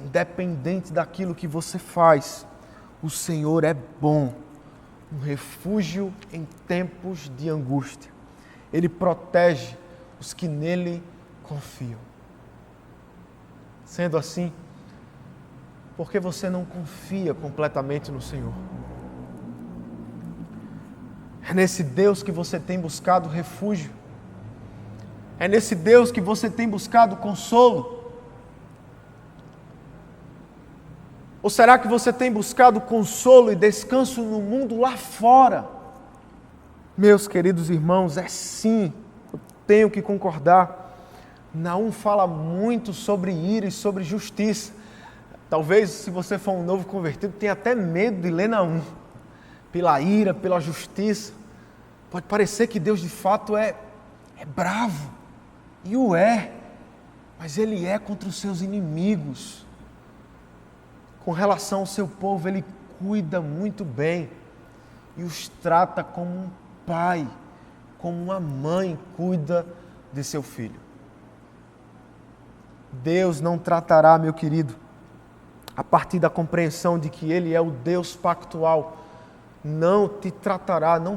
Speaker 4: Independente daquilo que você faz, o Senhor é bom, um refúgio em tempos de angústia. Ele protege os que nele confiam. Sendo assim, por que você não confia completamente no Senhor? É nesse Deus que você tem buscado refúgio. É nesse Deus que você tem buscado consolo. Ou será que você tem buscado consolo e descanso no mundo lá fora? Meus queridos irmãos, é sim, eu tenho que concordar. Naum fala muito sobre ira e sobre justiça. Talvez, se você for um novo convertido, tenha até medo de ler Naum. Pela ira, pela justiça. Pode parecer que Deus de fato é bravo. E o é. Mas Ele é contra os seus inimigos. Com relação ao seu povo, Ele cuida muito bem. E os trata como um pai, como uma mãe cuida de seu filho. Deus não tratará, meu querido, a partir da compreensão de que Ele é o Deus pactual, não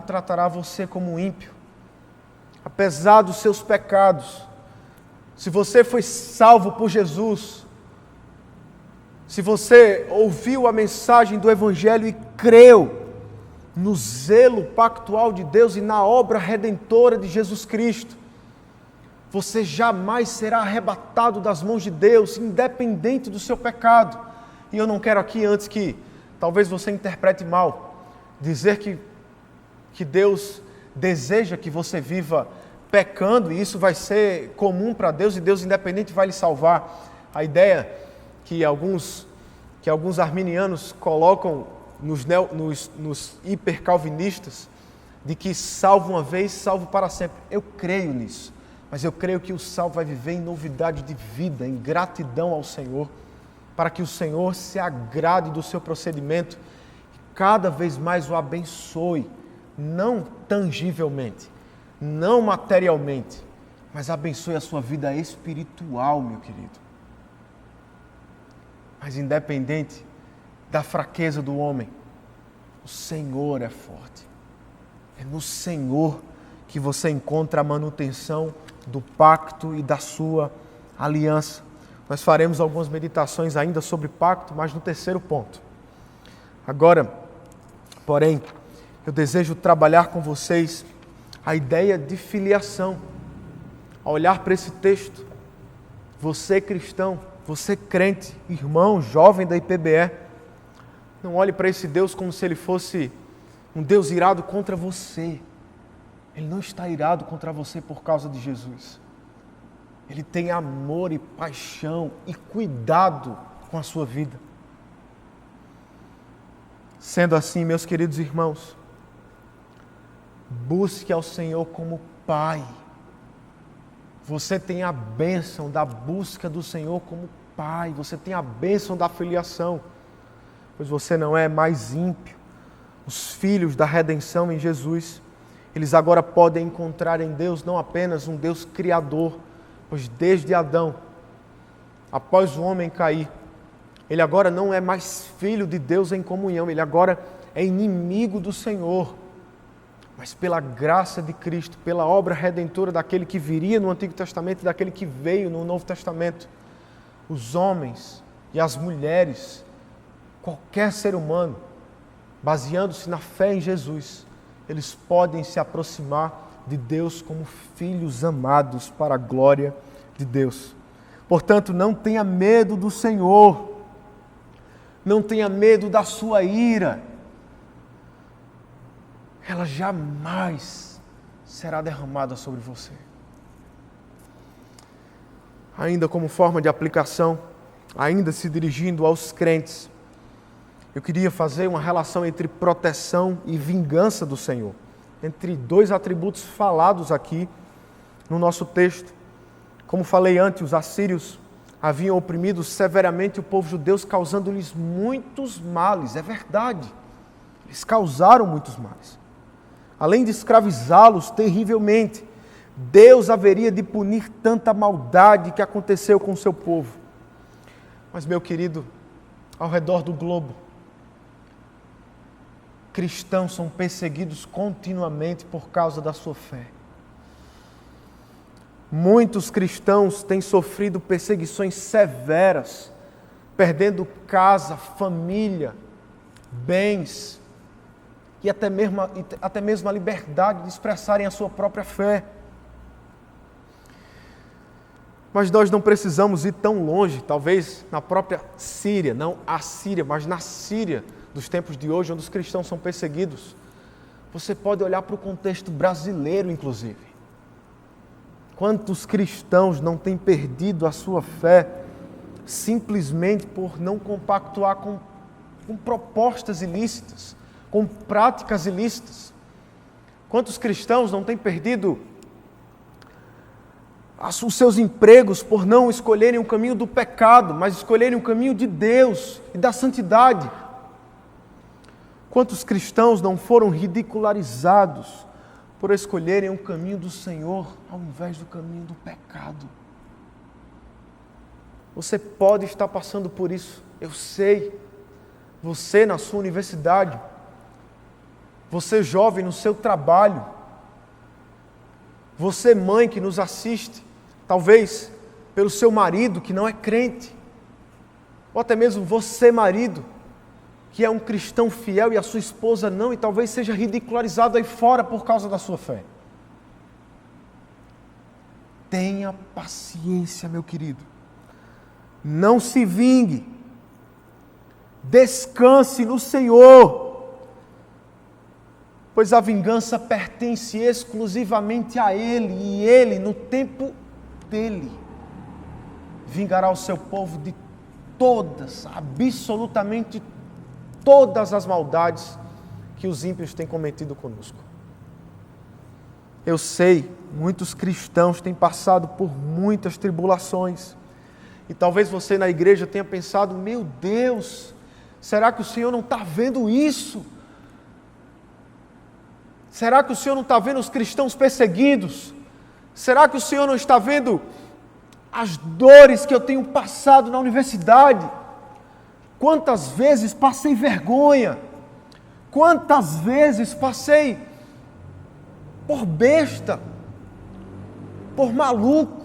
Speaker 4: tratará você como ímpio. Apesar dos seus pecados, se você foi salvo por Jesus, se você ouviu a mensagem do Evangelho e creu no zelo pactual de Deus e na obra redentora de Jesus Cristo, você jamais será arrebatado das mãos de Deus, independente do seu pecado. E eu não quero aqui, antes que talvez você interprete mal, dizer que Deus deseja que você viva pecando e isso vai ser comum para Deus e Deus independente vai lhe salvar. A ideia que alguns arminianos colocam nos hipercalvinistas de que salvo uma vez, salvo para sempre. Eu creio nisso, mas eu creio que o salvo vai viver em novidade de vida, em gratidão ao Senhor, para que o Senhor se agrade do seu procedimento e cada vez mais o abençoe, não tangivelmente, não materialmente, mas abençoe a sua vida espiritual, meu querido. Mas independente da fraqueza do homem, o Senhor é forte. É no Senhor que você encontra a manutenção do pacto e da sua aliança. Nós faremos algumas meditações ainda sobre pacto, mas no terceiro ponto. Agora, porém, eu desejo trabalhar com vocês a ideia de filiação. Ao olhar para esse texto, você cristão, você crente, irmão, jovem da IPBE, não olhe para esse Deus como se ele fosse um Deus irado contra você. Ele não está irado contra você por causa de Jesus. Ele tem amor e paixão e cuidado com a sua vida. Sendo assim, meus queridos irmãos, busque ao Senhor como Pai. Você tem a bênção da busca do Senhor como Pai. Você tem a bênção da filiação, pois você não é mais ímpio. Os filhos da redenção em Jesus, eles agora podem encontrar em Deus não apenas um Deus criador, pois desde Adão, após o homem cair, ele agora não é mais filho de Deus em comunhão, ele agora é inimigo do Senhor. Mas pela graça de Cristo, pela obra redentora daquele que viria no Antigo Testamento e daquele que veio no Novo Testamento, os homens e as mulheres, qualquer ser humano, baseando-se na fé em Jesus, eles podem se aproximar de Deus como filhos amados para a glória de Deus. Portanto, não tenha medo do Senhor, não tenha medo da sua ira. Ela jamais será derramada sobre você. Ainda como forma de aplicação, ainda se dirigindo aos crentes, eu queria fazer uma relação entre proteção e vingança do Senhor, entre dois atributos falados aqui no nosso texto. Como falei antes, os assírios haviam oprimido severamente o povo judeu, causando-lhes muitos males. É verdade, eles causaram muitos males. Além de escravizá-los terrivelmente, Deus haveria de punir tanta maldade que aconteceu com o seu povo. Mas, meu querido, ao redor do globo, cristãos são perseguidos continuamente por causa da sua fé. Muitos cristãos têm sofrido perseguições severas, perdendo casa, família, bens e até mesmo a liberdade de expressarem a sua própria fé. Mas nós não precisamos ir tão longe, talvez na própria Síria, não a Síria, mas na Síria dos tempos de hoje, onde os cristãos são perseguidos. Você pode olhar para o contexto brasileiro, inclusive. Quantos cristãos não têm perdido a sua fé simplesmente por não compactuar com propostas ilícitas, com práticas ilícitas? Quantos cristãos não têm perdido os seus empregos por não escolherem o caminho do pecado, mas escolherem o caminho de Deus e da santidade? Quantos cristãos não foram ridicularizados por escolherem o caminho do Senhor ao invés do caminho do pecado? Você pode estar passando por isso. Eu sei. Você na sua universidade, você jovem no seu trabalho, você mãe que nos assiste, talvez pelo seu marido que não é crente, ou até mesmo você marido, que é um cristão fiel e a sua esposa não, e talvez seja ridicularizado aí fora por causa da sua fé. Tenha paciência, meu querido. Não se vingue. Descanse no Senhor, pois a vingança pertence exclusivamente a Ele, e Ele, no tempo dEle, vingará o seu povo de todas, absolutamente todas as maldades que os ímpios têm cometido conosco. Eu sei, muitos cristãos têm passado por muitas tribulações, e talvez você na igreja tenha pensado, meu Deus, será que o Senhor não está vendo isso? Será que o Senhor não está vendo os cristãos perseguidos? Será que o Senhor não está vendo as dores que eu tenho passado na universidade? Quantas vezes passei vergonha? Quantas vezes passei por besta, por maluco?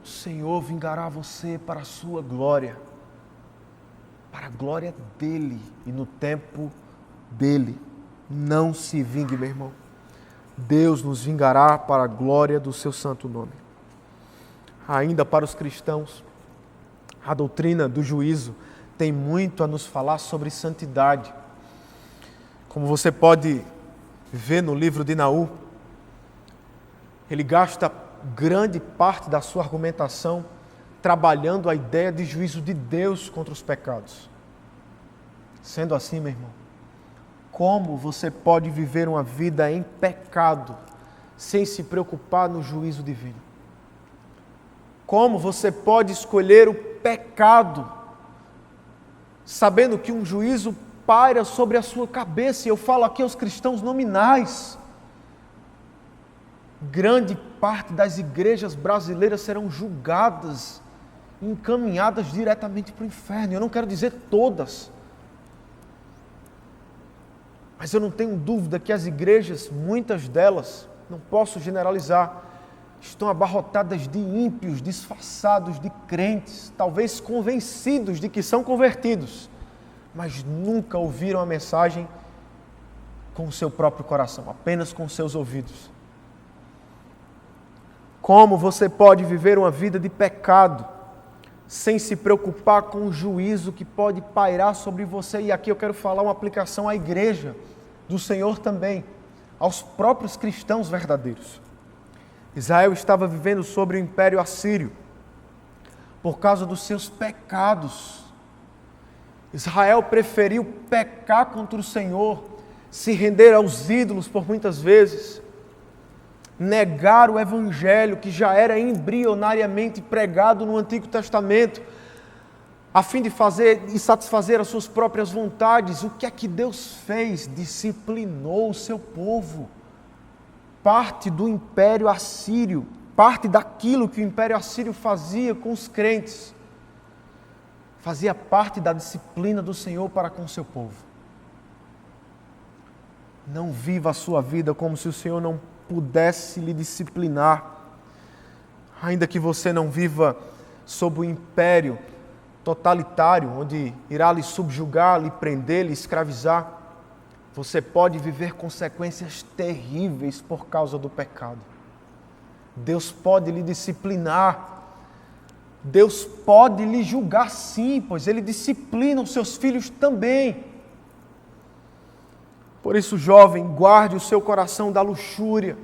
Speaker 4: O Senhor vingará você para a sua glória, para a glória dEle e no tempo dEle. Não se vingue, meu irmão. Deus nos vingará para a glória do seu santo nome. Ainda para os cristãos, a doutrina do juízo tem muito a nos falar sobre santidade. Como você pode ver no livro de Naum, ele gasta grande parte da sua argumentação trabalhando a ideia de juízo de Deus contra os pecados. Sendo assim, meu irmão, como você pode viver uma vida em pecado sem se preocupar no juízo divino? Como você pode escolher o pecado sabendo que um juízo paira sobre a sua cabeça? E eu falo aqui aos cristãos nominais. Grande parte das igrejas brasileiras serão julgadas, encaminhadas diretamente para o inferno. Eu não quero dizer todas, mas eu não tenho dúvida que as igrejas, muitas delas, não posso generalizar, estão abarrotadas de ímpios, disfarçados de crentes, talvez convencidos de que são convertidos, mas nunca ouviram a mensagem com o seu próprio coração, apenas com seus ouvidos. Como você pode viver uma vida de pecado sem se preocupar com o juízo que pode pairar sobre você? E aqui eu quero falar uma aplicação à igreja do Senhor também, aos próprios cristãos verdadeiros. Israel estava vivendo sobre o Império Assírio por causa dos seus pecados. Israel preferiu pecar contra o Senhor, se render aos ídolos por muitas vezes, negar o Evangelho que já era embrionariamente pregado no Antigo Testamento, a fim de fazer e satisfazer as suas próprias vontades. O que é que Deus fez? Disciplinou o seu povo. Parte do Império Assírio, parte daquilo que o Império Assírio fazia com os crentes, fazia parte da disciplina do Senhor para com o seu povo. Não viva a sua vida como se o Senhor não pudesse lhe disciplinar, ainda que você não viva sob o império totalitário, onde irá lhe subjugar, lhe prender, lhe escravizar. Você pode viver consequências terríveis por causa do pecado. Deus pode lhe disciplinar, Deus pode lhe julgar sim, pois Ele disciplina os seus filhos também. Por isso, jovem, guarde o seu coração da luxúria.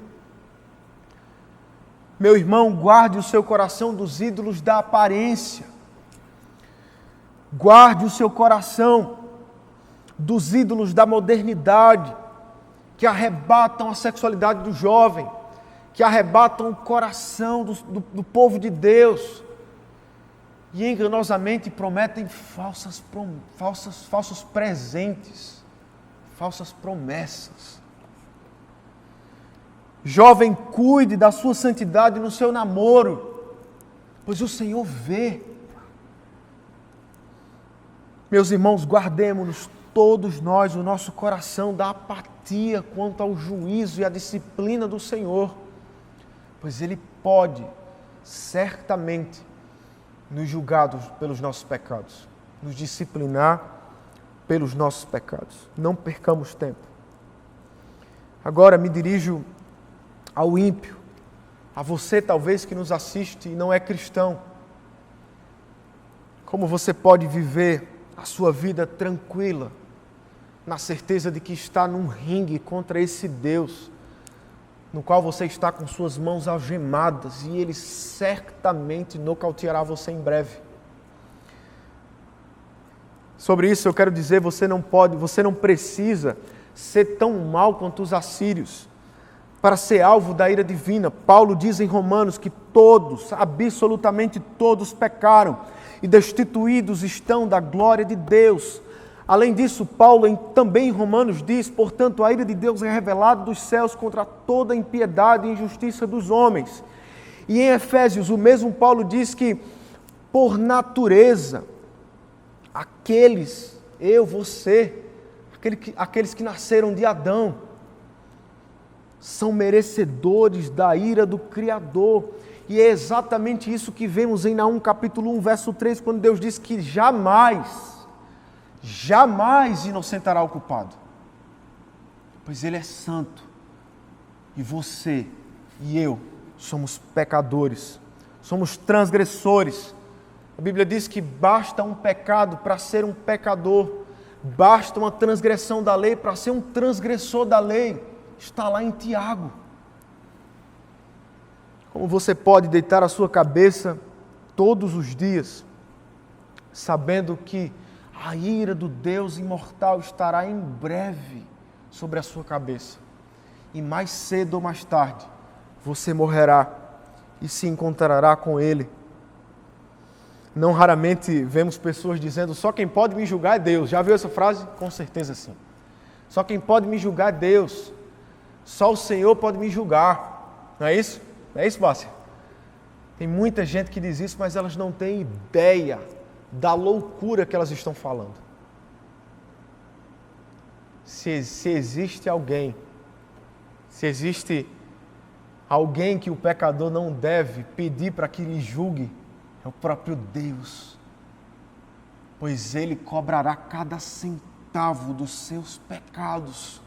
Speaker 4: Meu irmão, guarde o seu coração dos ídolos da aparência. Guarde o seu coração dos ídolos da modernidade, que arrebatam a sexualidade do jovem, que arrebatam o coração do povo de Deus e enganosamente prometem falsos presentes, falsas promessas. Jovem, cuide da sua santidade no seu namoro. pois o Senhor vê. Meus irmãos, guardemos-nos todos nós o nosso coração da apatia quanto ao juízo e à disciplina do Senhor, pois Ele pode certamente nos julgar pelos nossos pecados, nos disciplinar pelos nossos pecados. Não percamos tempo. Agora me dirijo ao ímpio, a você talvez que nos assiste e não é cristão. Como você pode viver a sua vida tranquila, na certeza de que está num ringue contra esse Deus, no qual você está com suas mãos algemadas e Ele certamente nocauteará você em breve. Sobre isso eu quero dizer, você não precisa ser tão mal quanto os assírios para ser alvo da ira divina. Paulo diz em Romanos que todos, absolutamente todos pecaram e destituídos estão da glória de Deus. Além disso, Paulo também em Romanos diz, portanto, a ira de Deus é revelada dos céus contra toda a impiedade e injustiça dos homens. E em Efésios, o mesmo Paulo diz que, por natureza, aqueles, eu, você, aqueles que nasceram de Adão, são merecedores da ira do Criador. E é exatamente isso que vemos em Naum capítulo 1, verso 3, quando Deus diz que jamais inocentará o culpado, pois Ele é santo, e você e eu somos pecadores, somos transgressores. A Bíblia diz que basta um pecado para ser um pecador, basta uma transgressão da lei para ser um transgressor da lei. Está lá em Tiago. Como você pode deitar a sua cabeça todos os dias, sabendo que a ira do Deus imortal estará em breve sobre a sua cabeça. E mais cedo ou mais tarde, você morrerá e se encontrará com Ele. Não raramente vemos pessoas dizendo, só quem pode me julgar é Deus. Já viu essa frase? Com certeza sim. Só quem pode me julgar é Deus. Só o Senhor pode me julgar. Não é isso? Não é isso, Bárcia? Tem muita gente que diz isso, mas elas não têm ideia da loucura que elas estão falando. Se existe alguém que o pecador não deve pedir para que lhe julgue, é o próprio Deus, pois Ele cobrará cada centavo dos seus pecados.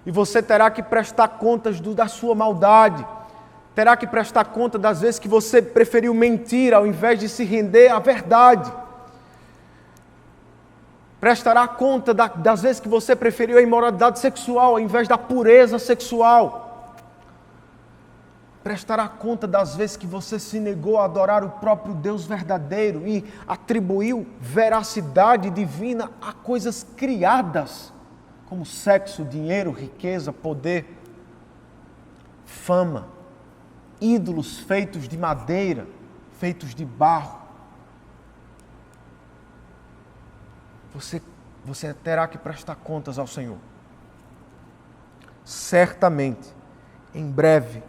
Speaker 4: E você terá que prestar contas da sua maldade, terá que prestar conta das vezes que você preferiu mentir ao invés de se render à verdade. Prestará conta das vezes que você preferiu a imoralidade sexual ao invés da pureza sexual. Prestará conta das vezes que você se negou a adorar o próprio Deus verdadeiro e atribuiu veracidade divina a coisas criadas, como sexo, dinheiro, riqueza, poder, fama, ídolos feitos de madeira, feitos de barro. Você terá que prestar contas ao Senhor. Certamente, em breve,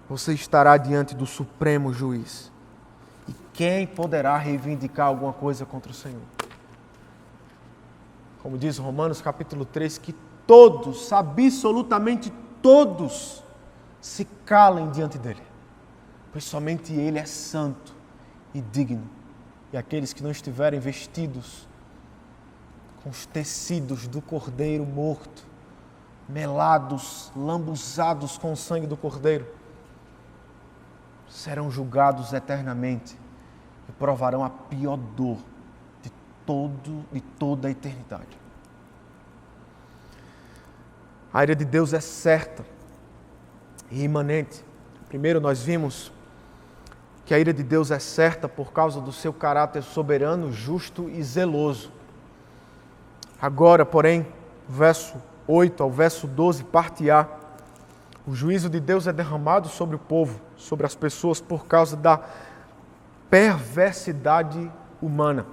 Speaker 4: você estará diante do Supremo Juiz. E quem poderá reivindicar alguma coisa contra o Senhor? Como diz Romanos capítulo 3, que todos, absolutamente todos, se calem diante dele. Pois somente Ele é santo e digno. E aqueles que não estiverem vestidos com os tecidos do Cordeiro morto, melados, lambuzados com o sangue do Cordeiro, serão julgados eternamente e provarão a pior dor de toda a eternidade. A ira de Deus é certa e imanente. Primeiro nós vimos que a ira de Deus é certa por causa do seu caráter soberano, justo e zeloso. Agora, porém, verso 8 ao verso 12, parte A, o juízo de Deus é derramado sobre o povo, sobre as pessoas, por causa da perversidade humana.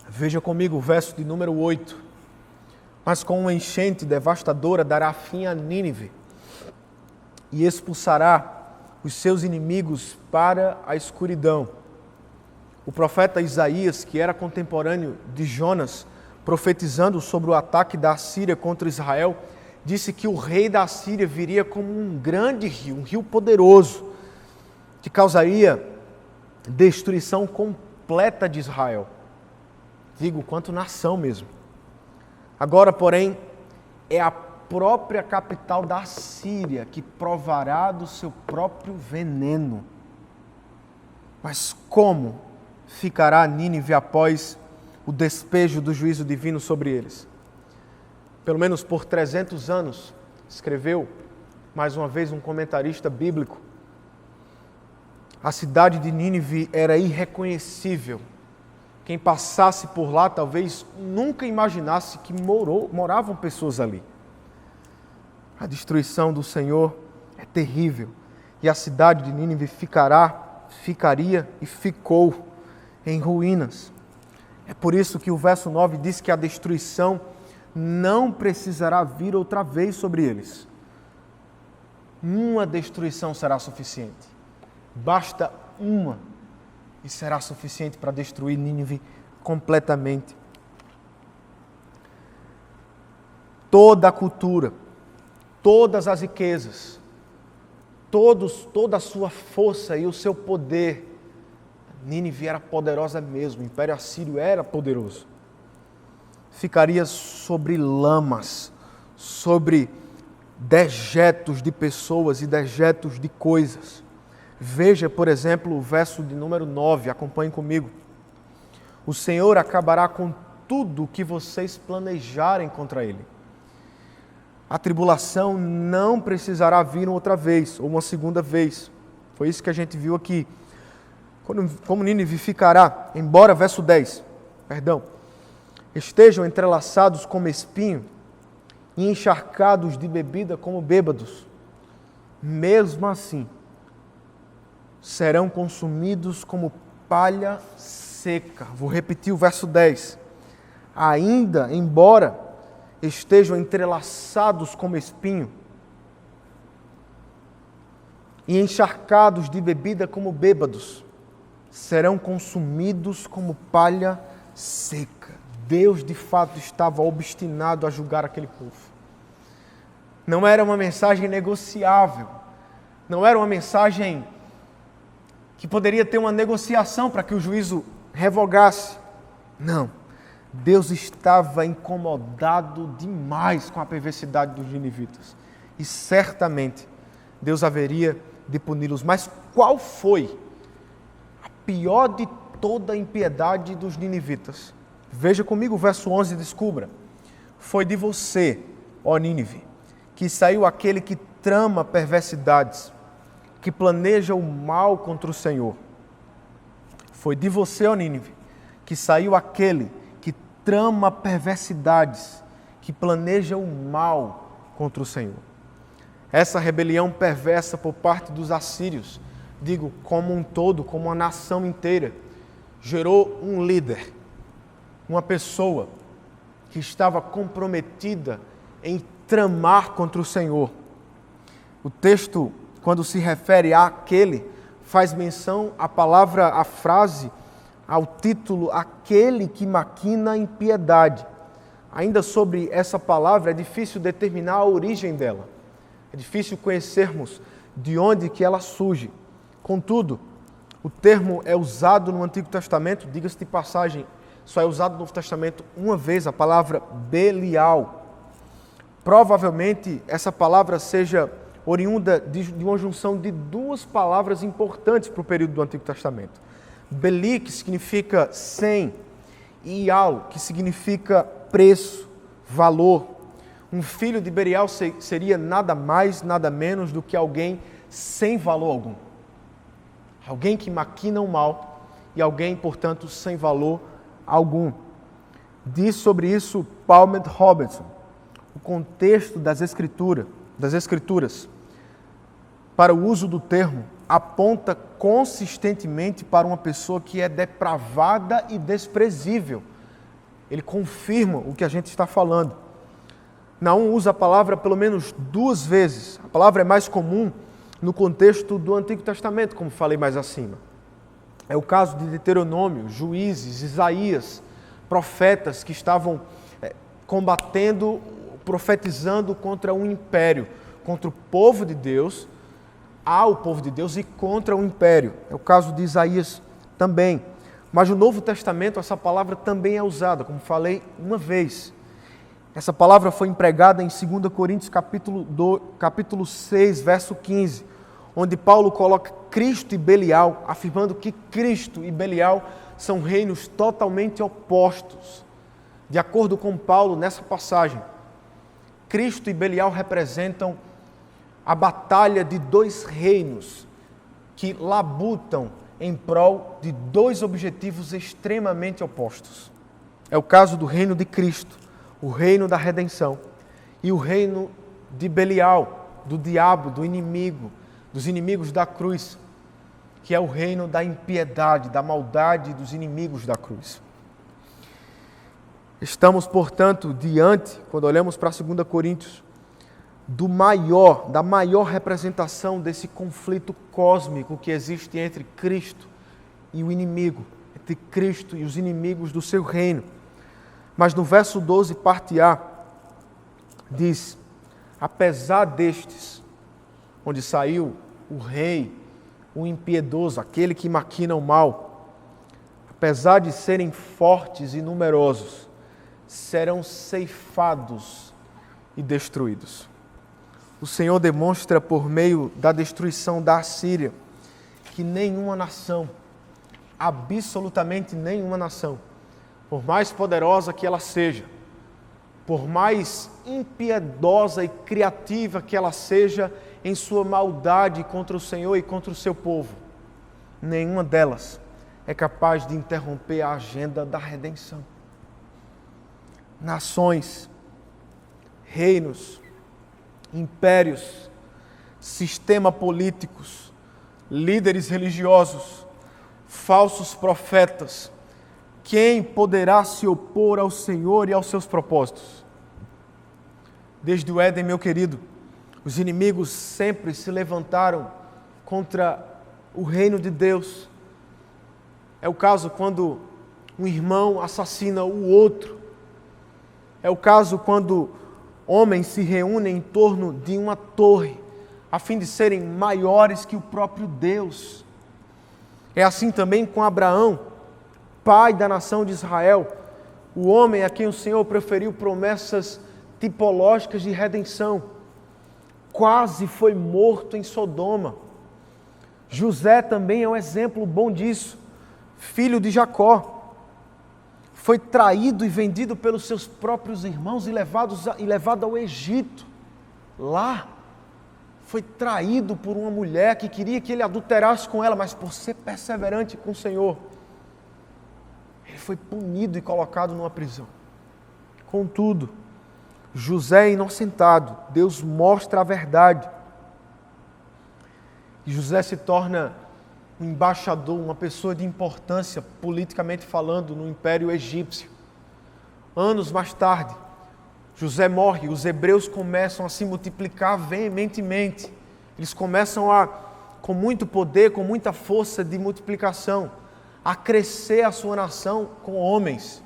Speaker 4: Veja comigo o verso de número 8. mas com uma enchente devastadora dará fim a Nínive e expulsará os seus inimigos para a escuridão. O profeta Isaías, que era contemporâneo de Jonas, profetizando sobre o ataque da Assíria contra Israel, disse que o rei da Assíria viria como um grande rio, um rio poderoso, que causaria destruição completa de Israel. Digo, quanto nação mesmo. Agora, porém, é a própria capital da Síria que provará do seu próprio veneno. Mas como ficará Nínive após o despejo do juízo divino sobre eles? Pelo menos por 300 anos, escreveu mais uma vez um comentarista bíblico, a cidade de Nínive era irreconhecível. Quem passasse por lá talvez nunca imaginasse que moravam pessoas ali. A destruição do Senhor é terrível e a cidade de Nínive ficaria e ficou em ruínas. É por isso que o verso 9 diz que a destruição não precisará vir outra vez sobre eles. Uma destruição será suficiente. Basta uma e será suficiente para destruir Nínive completamente. Toda a cultura, todas as riquezas, toda a sua força e o seu poder. Nínive era poderosa mesmo, o Império Assírio era poderoso. Ficaria sobre lamas, sobre dejetos de pessoas e dejetos de coisas. Veja, por exemplo, o verso de número 9, acompanhe comigo. O Senhor acabará com tudo o que vocês planejarem contra Ele. A tribulação não precisará vir outra vez, ou uma segunda vez. Foi isso que a gente viu aqui. Como Nínive ficará, embora, verso 10, estejam entrelaçados como espinho e encharcados de bebida como bêbados. Mesmo assim, serão consumidos como palha seca. Vou repetir o verso 10. Ainda, embora estejam entrelaçados como espinho e encharcados de bebida como bêbados, serão consumidos como palha seca. Deus, de fato, estava obstinado a julgar aquele povo. Não era uma mensagem negociável. Não era uma mensagem que poderia ter uma negociação para que o juízo revogasse. Não. Deus estava incomodado demais com a perversidade dos ninivitas. E certamente Deus haveria de puni-los. Mas qual foi a pior de toda a impiedade dos ninivitas? Veja comigo o verso 11 e descubra. Foi de você, ó Nínive, que saiu aquele que trama perversidades, que planeja o mal contra o Senhor. Foi de você, ó Nínive, que saiu aquele que trama perversidades, que planeja o mal contra o Senhor. Essa rebelião perversa por parte dos assírios, digo, como um todo, como uma nação inteira, gerou um líder, uma pessoa que estava comprometida em tramar contra o Senhor. O texto, quando se refere àquele, faz menção à palavra, à frase, ao título, aquele que maquina impiedade. Ainda sobre essa palavra é difícil determinar a origem dela. É difícil conhecermos de onde que ela surge. Contudo, o termo é usado no Antigo Testamento, diga-se de passagem, só é usado no Novo Testamento uma vez, a palavra Belial. Provavelmente essa palavra seja oriunda de uma junção de duas palavras importantes para o período do Antigo Testamento. Beli, que significa sem, e Ial, que significa preço, valor. Um filho de Belial seria nada mais, nada menos do que alguém sem valor algum. Alguém que maquina o mal e alguém, portanto, sem valor algum. Diz sobre isso Palmer Robertson. O contexto das Escrituras para o uso do termo aponta consistentemente para uma pessoa que é depravada e desprezível. Ele confirma o que a gente está falando. Naum usa a palavra pelo menos 2 vezes. A palavra é mais comum no contexto do Antigo Testamento, como falei mais acima. É o caso de Deuteronômio, Juízes, Isaías, profetas que estavam combatendo, profetizando contra um império, contra o povo de Deus, ao povo de Deus e contra o império. É o caso de Isaías também. Mas no Novo Testamento essa palavra também é usada, como falei uma vez. Essa palavra foi empregada em 2 Coríntios capítulo 6, verso 15, onde Paulo coloca Cristo e Belial, afirmando que Cristo e Belial são reinos totalmente opostos. De acordo com Paulo, nessa passagem, Cristo e Belial representam a batalha de 2 reinos que labutam em prol de 2 objetivos extremamente opostos. É o caso do reino de Cristo, o reino da redenção, e o reino de Belial, do diabo, do inimigo, dos inimigos da cruz, que é o reino da impiedade, da maldade dos inimigos da cruz. Estamos, portanto, diante, quando olhamos para 2 Coríntios, da maior representação desse conflito cósmico que existe entre Cristo e o inimigo, entre Cristo e os inimigos do seu reino. Mas no verso 12, parte A, diz: apesar destes, onde saiu o rei, o impiedoso, aquele que maquina o mal, apesar de serem fortes e numerosos, serão ceifados e destruídos. O Senhor demonstra por meio da destruição da Assíria que nenhuma nação, absolutamente nenhuma nação, por mais poderosa que ela seja, por mais impiedosa e criativa que ela seja em sua maldade contra o Senhor e contra o seu povo, nenhuma delas é capaz de interromper a agenda da redenção. Nações, reinos, impérios, sistemas políticos, líderes religiosos, falsos profetas, quem poderá se opor ao Senhor e aos seus propósitos? Desde o Éden, meu querido, os inimigos sempre se levantaram contra o reino de Deus. É o caso quando um irmão assassina o outro. É o caso quando homens se reúnem em torno de uma torre, a fim de serem maiores que o próprio Deus. É assim também com Abraão, pai da nação de Israel, o homem a quem o Senhor proferiu promessas tipológicas de redenção. Quase foi morto em Sodoma. José também é um exemplo bom disso, filho de Jacó. Foi traído e vendido pelos seus próprios irmãos e levado ao Egito. Lá, foi traído por uma mulher que queria que ele adulterasse com ela, mas por ser perseverante com o Senhor, ele foi punido e colocado numa prisão. Contudo, José é inocentado, Deus mostra a verdade. E José se torna um embaixador, uma pessoa de importância, politicamente falando, no Império Egípcio. Anos mais tarde, José morre, os hebreus começam a se multiplicar veementemente. Eles começam com muito poder, com muita força de multiplicação, a crescer a sua nação com homens,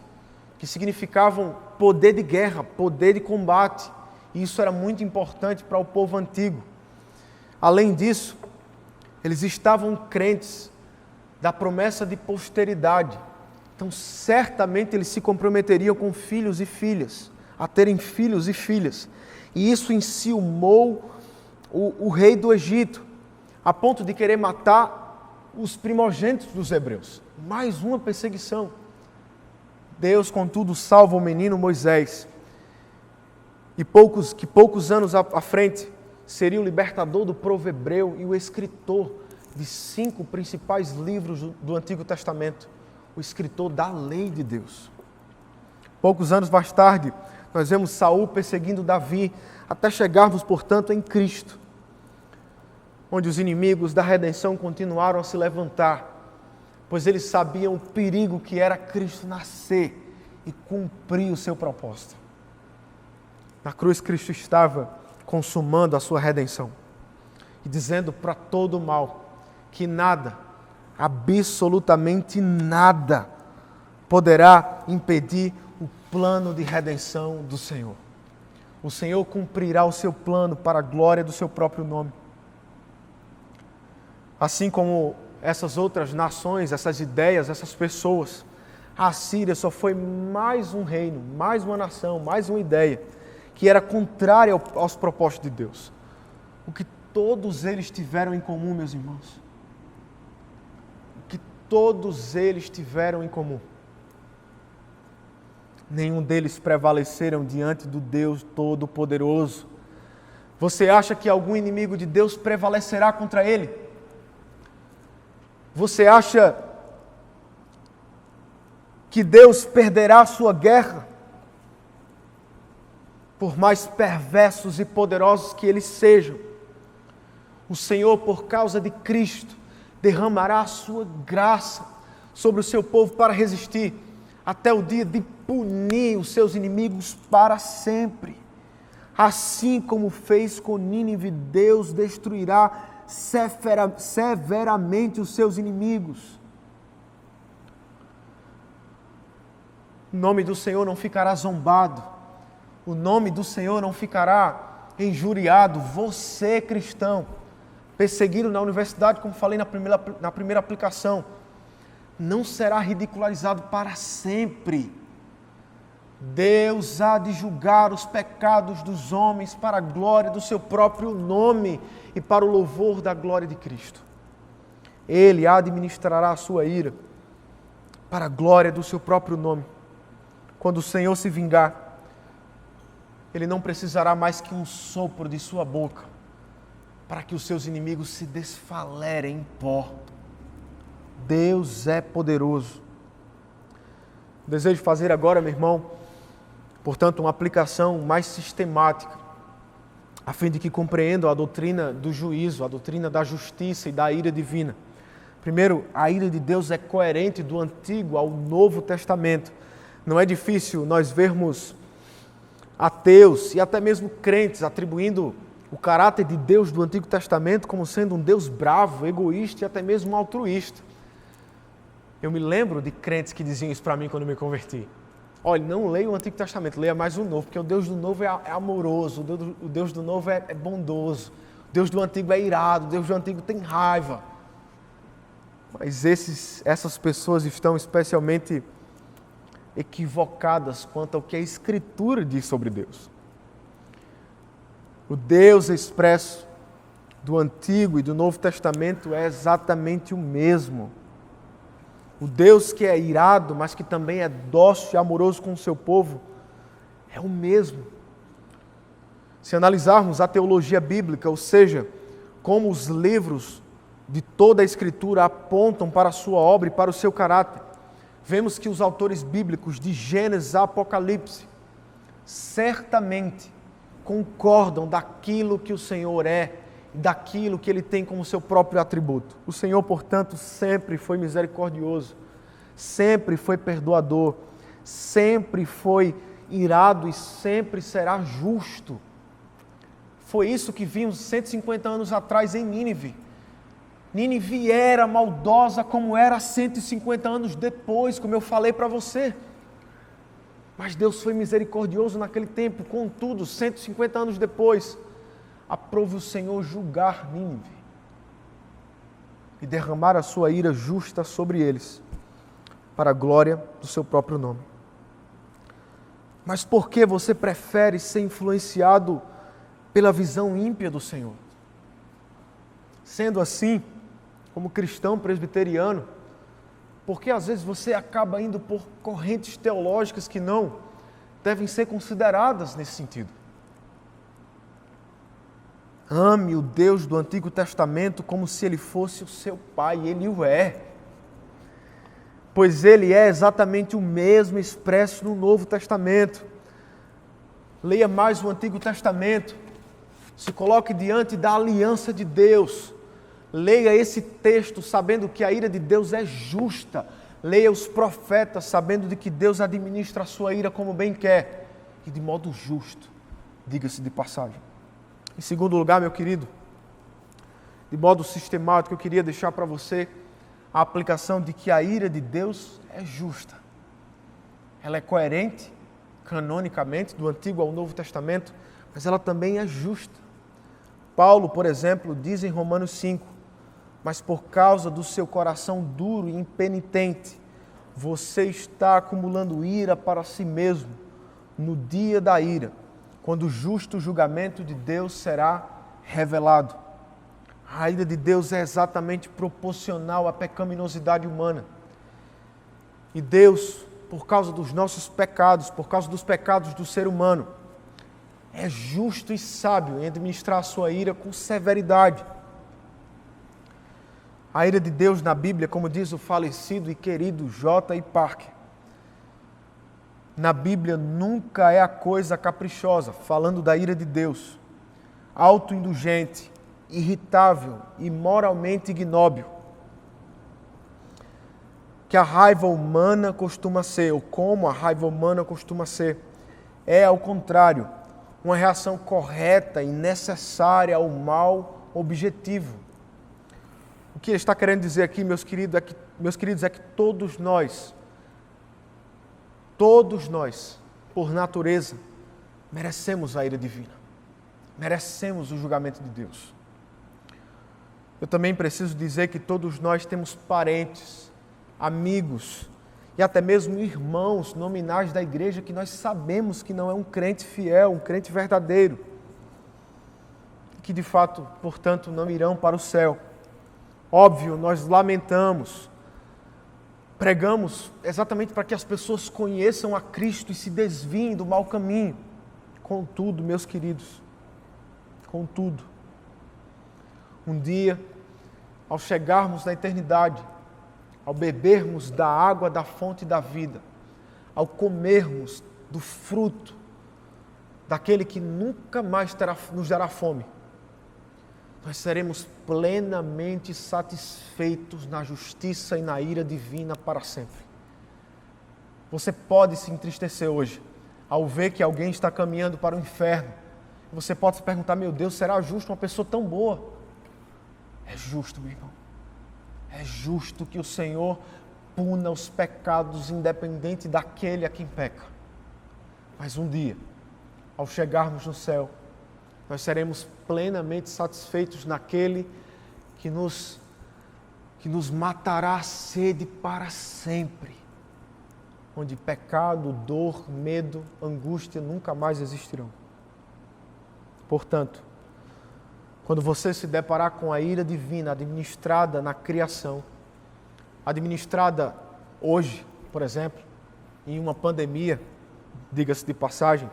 Speaker 4: que significavam poder de guerra, poder de combate. E isso era muito importante para o povo antigo. Além disso, eles estavam crentes da promessa de posteridade. Então, certamente eles se comprometeriam com filhos e filhas, a terem filhos e filhas. E isso enciumou o rei do Egito, a ponto de querer matar os primogênitos dos hebreus. Mais uma perseguição. Deus, contudo, salva o menino Moisés. E poucos anos à frente, seria o libertador do povo hebreu e o escritor de 5 principais livros do Antigo Testamento, o escritor da lei de Deus. Poucos anos mais tarde, nós vemos Saul perseguindo Davi, até chegarmos, portanto, em Cristo, onde os inimigos da redenção continuaram a se levantar, pois eles sabiam o perigo que era Cristo nascer e cumprir o seu propósito. Na cruz, Cristo estava consumando a sua redenção e dizendo para todo o mal que nada, absolutamente nada, poderá impedir o plano de redenção do Senhor. O Senhor cumprirá o seu plano para a glória do seu próprio nome. Assim como essas outras nações, essas ideias, essas pessoas, a Síria só foi mais um reino, mais uma nação, mais uma ideia que era contrária aos propósitos de Deus. O que todos eles tiveram em comum, meus irmãos? O que todos eles tiveram em comum? Nenhum deles prevaleceram diante do Deus Todo-Poderoso. Você acha que algum inimigo de Deus prevalecerá contra ele? Você acha que Deus perderá a sua guerra? Por mais perversos e poderosos que eles sejam, o Senhor, por causa de Cristo, derramará a sua graça sobre o seu povo para resistir até o dia de punir os seus inimigos para sempre. Assim como fez com Nínive, Deus destruirá severamente os seus inimigos. O nome do Senhor não ficará zombado. O nome do Senhor não ficará injuriado. Você, cristão, perseguido na universidade, como falei na primeira aplicação, não será ridicularizado para sempre. Deus há de julgar os pecados dos homens para a glória do seu próprio nome e para o louvor da glória de Cristo. Ele administrará a sua ira para a glória do seu próprio nome. Quando o Senhor se vingar, Ele não precisará mais que um sopro de sua boca para que os seus inimigos se desfalerem em pó. Deus é poderoso. Desejo fazer agora, meu irmão, portanto, uma aplicação mais sistemática, a fim de que compreendam a doutrina do juízo, a doutrina da justiça e da ira divina. Primeiro, a ira de Deus é coerente do Antigo ao Novo Testamento. Não é difícil nós vermos ateus e até mesmo crentes atribuindo o caráter de Deus do Antigo Testamento como sendo um Deus bravo, egoísta e até mesmo altruísta. Eu me lembro de crentes que diziam isso para mim quando me converti. Olha, não leia o Antigo Testamento, leia mais o Novo, porque o Deus do Novo é amoroso, o Deus do Novo é bondoso, o Deus do Antigo é irado, o Deus do Antigo tem raiva. Mas essas pessoas estão especialmente equivocadas quanto ao que a Escritura diz sobre Deus. O Deus expresso do Antigo e do Novo Testamento é exatamente o mesmo. O Deus que é irado, mas que também é dócil e amoroso com o seu povo, é o mesmo. Se analisarmos a teologia bíblica, ou seja, como os livros de toda a Escritura apontam para a sua obra e para o seu caráter, vemos que os autores bíblicos de Gênesis a Apocalipse certamente concordam daquilo que o Senhor é e daquilo que Ele tem como seu próprio atributo. O Senhor, portanto, sempre foi misericordioso, sempre foi perdoador, sempre foi irado e sempre será justo. Foi isso que vimos 150 anos atrás em Nínive. Nínive era maldosa como era 150 anos depois, como eu falei para você. Mas Deus foi misericordioso naquele tempo, contudo, 150 anos depois, aprove o Senhor julgar Nínive e derramar a sua ira justa sobre eles, para a glória do seu próprio nome. Mas por que você prefere ser influenciado pela visão ímpia do Senhor? Sendo assim, como cristão presbiteriano, porque às vezes você acaba indo por correntes teológicas que não devem ser consideradas nesse sentido. Ame o Deus do Antigo Testamento como se Ele fosse o seu Pai, Ele o é. Pois Ele é exatamente o mesmo expresso no Novo Testamento. Leia mais o Antigo Testamento, se coloque diante da aliança de Deus. Leia esse texto sabendo que a ira de Deus é justa. Leia os profetas sabendo de que Deus administra a sua ira como bem quer e de modo justo. diga-se de passagem. Em segundo lugar, meu querido, de modo sistemático, eu queria deixar para você a aplicação de que a ira de Deus é justa. Ela é coerente, canonicamente, do Antigo ao Novo Testamento, mas ela também é justa. Paulo, por exemplo, diz em Romanos 5, mas por causa do seu coração duro e impenitente, você está acumulando ira para si mesmo no dia da ira, quando o justo julgamento de Deus será revelado. A ira de Deus é exatamente proporcional à pecaminosidade humana. E Deus, por causa dos nossos pecados, por causa dos pecados do ser humano, é justo e sábio em administrar a sua ira com severidade. A ira de Deus na Bíblia, como diz o falecido e querido J. I. Parker, na Bíblia nunca é a coisa caprichosa, falando da ira de Deus, autoindulgente, irritável e moralmente ignóbil, que a raiva humana costuma ser, ou como a raiva humana costuma ser. É, ao contrário, uma reação correta e necessária ao mal objetivo. O que ele está querendo dizer aqui, meus queridos, é que todos nós, por natureza, merecemos a ira divina. Merecemos o julgamento de Deus. Eu também preciso dizer que todos nós temos parentes, amigos e até mesmo irmãos nominais da igreja que nós sabemos que não é um crente fiel, um crente verdadeiro, que de fato, portanto, não irão para o céu. Óbvio, nós lamentamos, pregamos exatamente para que as pessoas conheçam a Cristo e se desviem do mau caminho. Contudo, meus queridos, um dia, ao chegarmos na eternidade, ao bebermos da água da fonte da vida, ao comermos do fruto daquele que nunca mais nos dará fome, nós seremos plenamente satisfeitos na justiça e na ira divina para sempre. Você pode se entristecer hoje ao ver que alguém está caminhando para o inferno. Você pode se perguntar, meu Deus, será justo uma pessoa tão boa? É justo, meu irmão. É justo que o Senhor puna os pecados independente daquele a quem peca. Mas um dia, ao chegarmos no céu, nós seremos plenamente satisfeitos naquele que nos matará a sede para sempre, onde pecado, dor, medo, angústia nunca mais existirão. Portanto, quando você se deparar com a ira divina administrada na criação, administrada hoje, por exemplo, em uma pandemia, diga-se de passagem,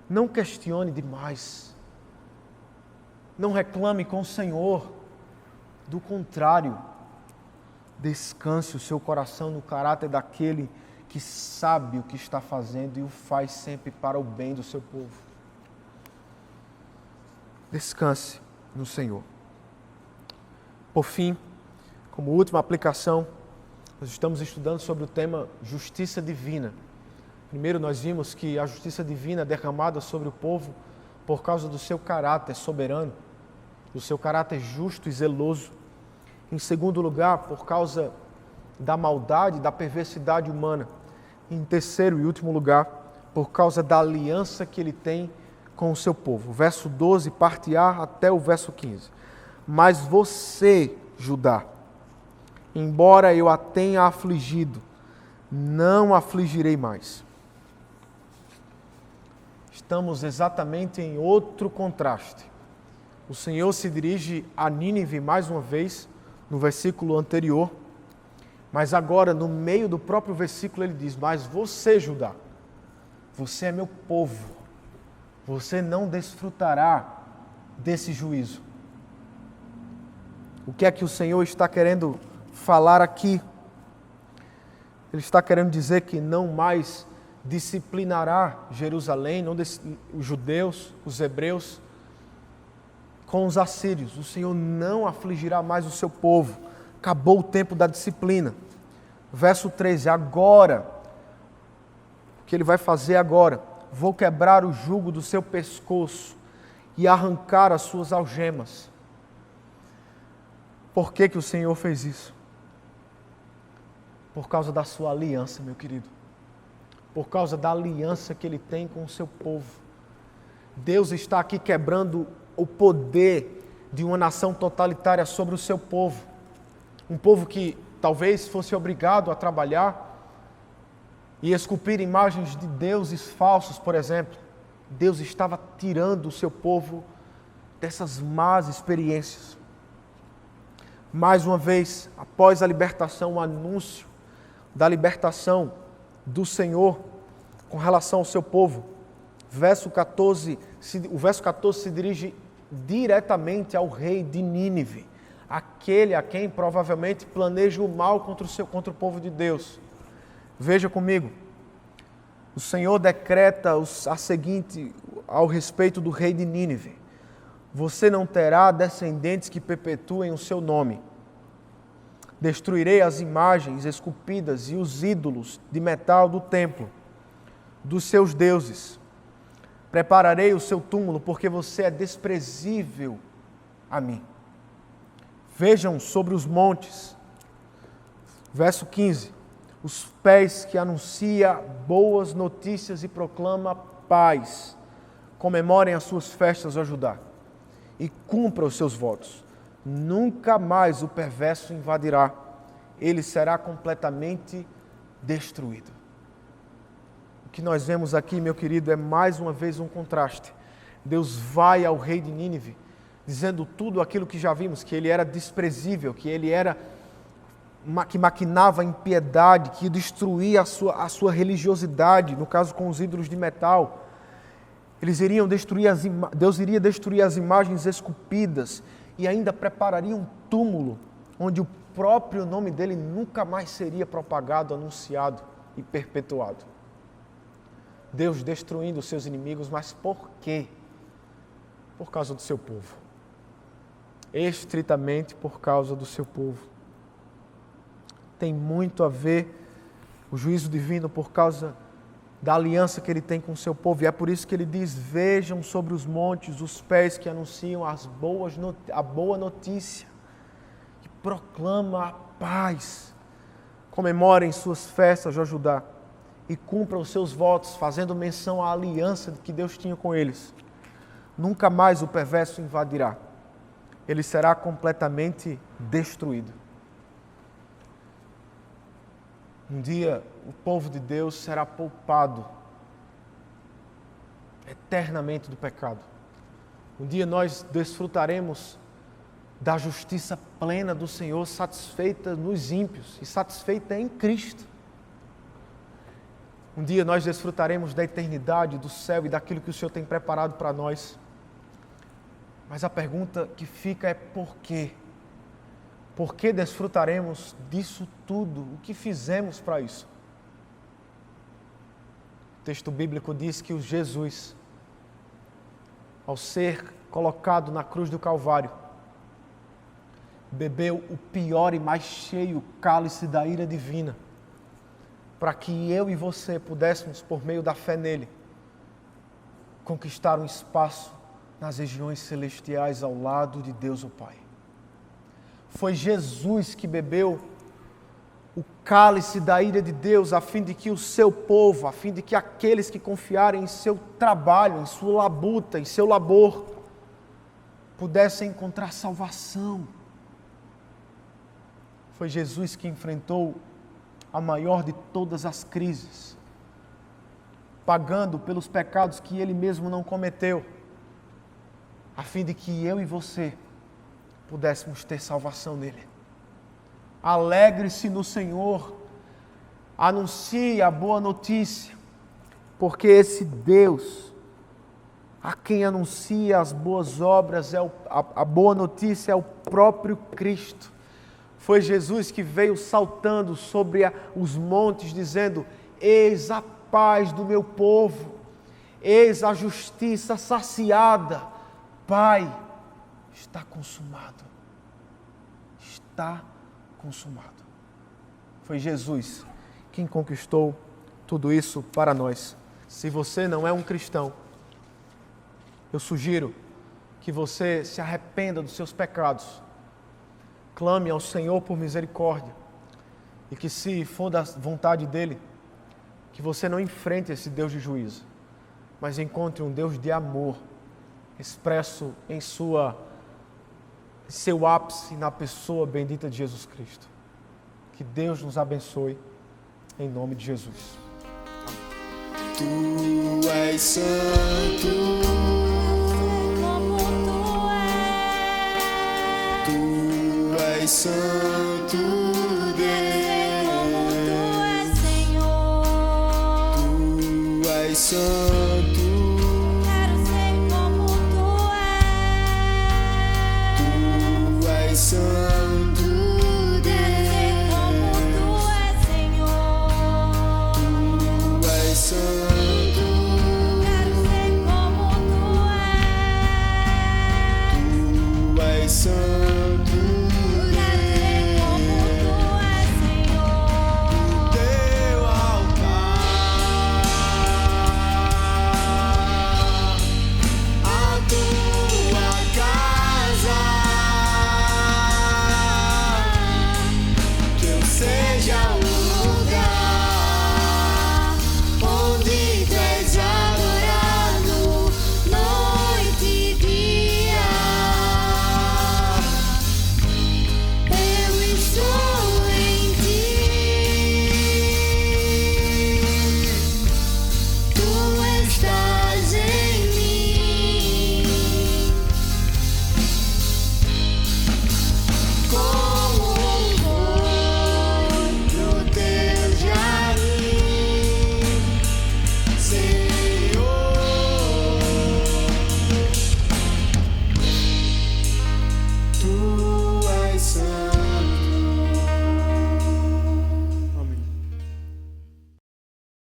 Speaker 4: não questione demais. Não reclame com o Senhor. Do contrário, descanse o seu coração no caráter daquele que sabe o que está fazendo e o faz sempre para o bem do seu povo. Descanse no Senhor. Por fim, como última aplicação, nós estamos estudando sobre o tema justiça divina. Primeiro, nós vimos que a justiça divina é derramada sobre o povo por causa do seu caráter soberano, do seu caráter justo e zeloso. Em segundo lugar, por causa da maldade, da perversidade humana. Em terceiro e último lugar, por causa da aliança que ele tem com o seu povo. Verso 12, parte A até o verso 15. Mas você, Judá, embora eu a tenha afligido, não afligirei mais. Estamos exatamente em outro contraste. O Senhor se dirige a Nínive mais uma vez, no versículo anterior, mas agora, no meio do próprio versículo, ele diz, mas você, Judá, você é meu povo, você não desfrutará desse juízo. O que é que o Senhor está querendo falar aqui? Ele está querendo dizer que não mais disciplinará Jerusalém, não os judeus, os hebreus, com os assírios. O Senhor não afligirá mais o seu povo. Acabou o tempo da disciplina. Verso 13, agora, o que ele vai fazer agora? vou quebrar o jugo do seu pescoço e arrancar as suas algemas. Por que que o Senhor fez isso? Por causa da sua aliança, meu querido. Por causa da aliança que Ele tem com o seu povo. Deus está aqui quebrando o poder de uma nação totalitária sobre o seu povo. Um povo que talvez fosse obrigado a trabalhar e esculpir imagens de deuses falsos, por exemplo. Deus estava tirando o seu povo dessas más experiências. Mais uma vez, após a libertação, o anúncio da libertação do Senhor com relação ao seu povo. O verso 14 se dirige diretamente ao rei de Nínive, aquele a quem provavelmente planeja o mal contra o povo de Deus. Veja comigo, o Senhor decreta a seguinte ao respeito do rei de Nínive: você não terá descendentes que perpetuem o seu nome. Destruirei as imagens esculpidas e os ídolos de metal do templo dos seus deuses. Prepararei o seu túmulo, porque você é desprezível a mim. Vejam sobre os montes, verso 15, os pés que anuncia boas notícias e proclama paz. Comemorem as suas festas, ó Judá, e cumpra os seus votos. Nunca mais o perverso invadirá, ele será completamente destruído. O que nós vemos aqui, meu querido, é mais uma vez um contraste. Deus vai ao rei de Nínive, dizendo tudo aquilo que já vimos, que ele era desprezível, que ele era que maquinava impiedade, que destruía a sua religiosidade, no caso com os ídolos de metal. Deus iria destruir as imagens esculpidas e ainda prepararia um túmulo onde o próprio nome dele nunca mais seria propagado, anunciado e perpetuado. Deus destruindo os seus inimigos, mas por quê? Por causa do seu povo. Estritamente por causa do seu povo. Tem muito a ver o juízo divino por causa da aliança que ele tem com o seu povo. E é por isso que ele diz: vejam sobre os montes os pés que anunciam a boa notícia, que proclama a paz. Comemorem suas festas, ó Judá, e cumpram os seus votos, fazendo menção à aliança que Deus tinha com eles. Nunca mais o perverso invadirá. Ele será completamente destruído. Um dia o povo de Deus será poupado eternamente do pecado. Um dia nós desfrutaremos da justiça plena do Senhor, satisfeita nos ímpios e satisfeita em Cristo. Um dia nós desfrutaremos da eternidade, do céu e daquilo que o Senhor tem preparado para nós. Mas a pergunta que fica é por quê? Por que desfrutaremos disso tudo? O que fizemos para isso? O texto bíblico diz que Jesus, ao ser colocado na cruz do Calvário, bebeu o pior e mais cheio cálice da ira divina, para que eu e você pudéssemos, por meio da fé nele, conquistar um espaço nas regiões celestiais ao lado de Deus o Pai. Foi Jesus que bebeu o cálice da ira de Deus, a fim de que o seu povo, a fim de que aqueles que confiarem em seu trabalho, em sua labuta, em seu labor, pudessem encontrar salvação. Foi Jesus que enfrentou a maior de todas as crises, pagando pelos pecados que ele mesmo não cometeu, a fim de que eu e você pudéssemos ter salvação nele. Alegre-se no Senhor, anuncie a boa notícia, porque esse Deus, a quem anuncia as boas obras, a boa notícia é o próprio Cristo. Foi Jesus que veio saltando sobre os montes, dizendo: eis a paz do meu povo, eis a justiça saciada. Pai, está consumado. Está consumado. Foi Jesus quem conquistou tudo isso para nós. Se você não é um cristão, eu sugiro que você se arrependa dos seus pecados, clame ao Senhor por misericórdia e que, se for da vontade dEle, que você não enfrente esse Deus de juízo, mas encontre um Deus de amor, expresso em seu ápice na pessoa bendita de Jesus Cristo. Que Deus nos abençoe, em nome de Jesus.
Speaker 2: Tu és santo,
Speaker 3: Como tu és.
Speaker 2: tu és santo,
Speaker 3: Como tu
Speaker 2: Deus.
Speaker 3: és, Senhor.
Speaker 2: Tu és santo.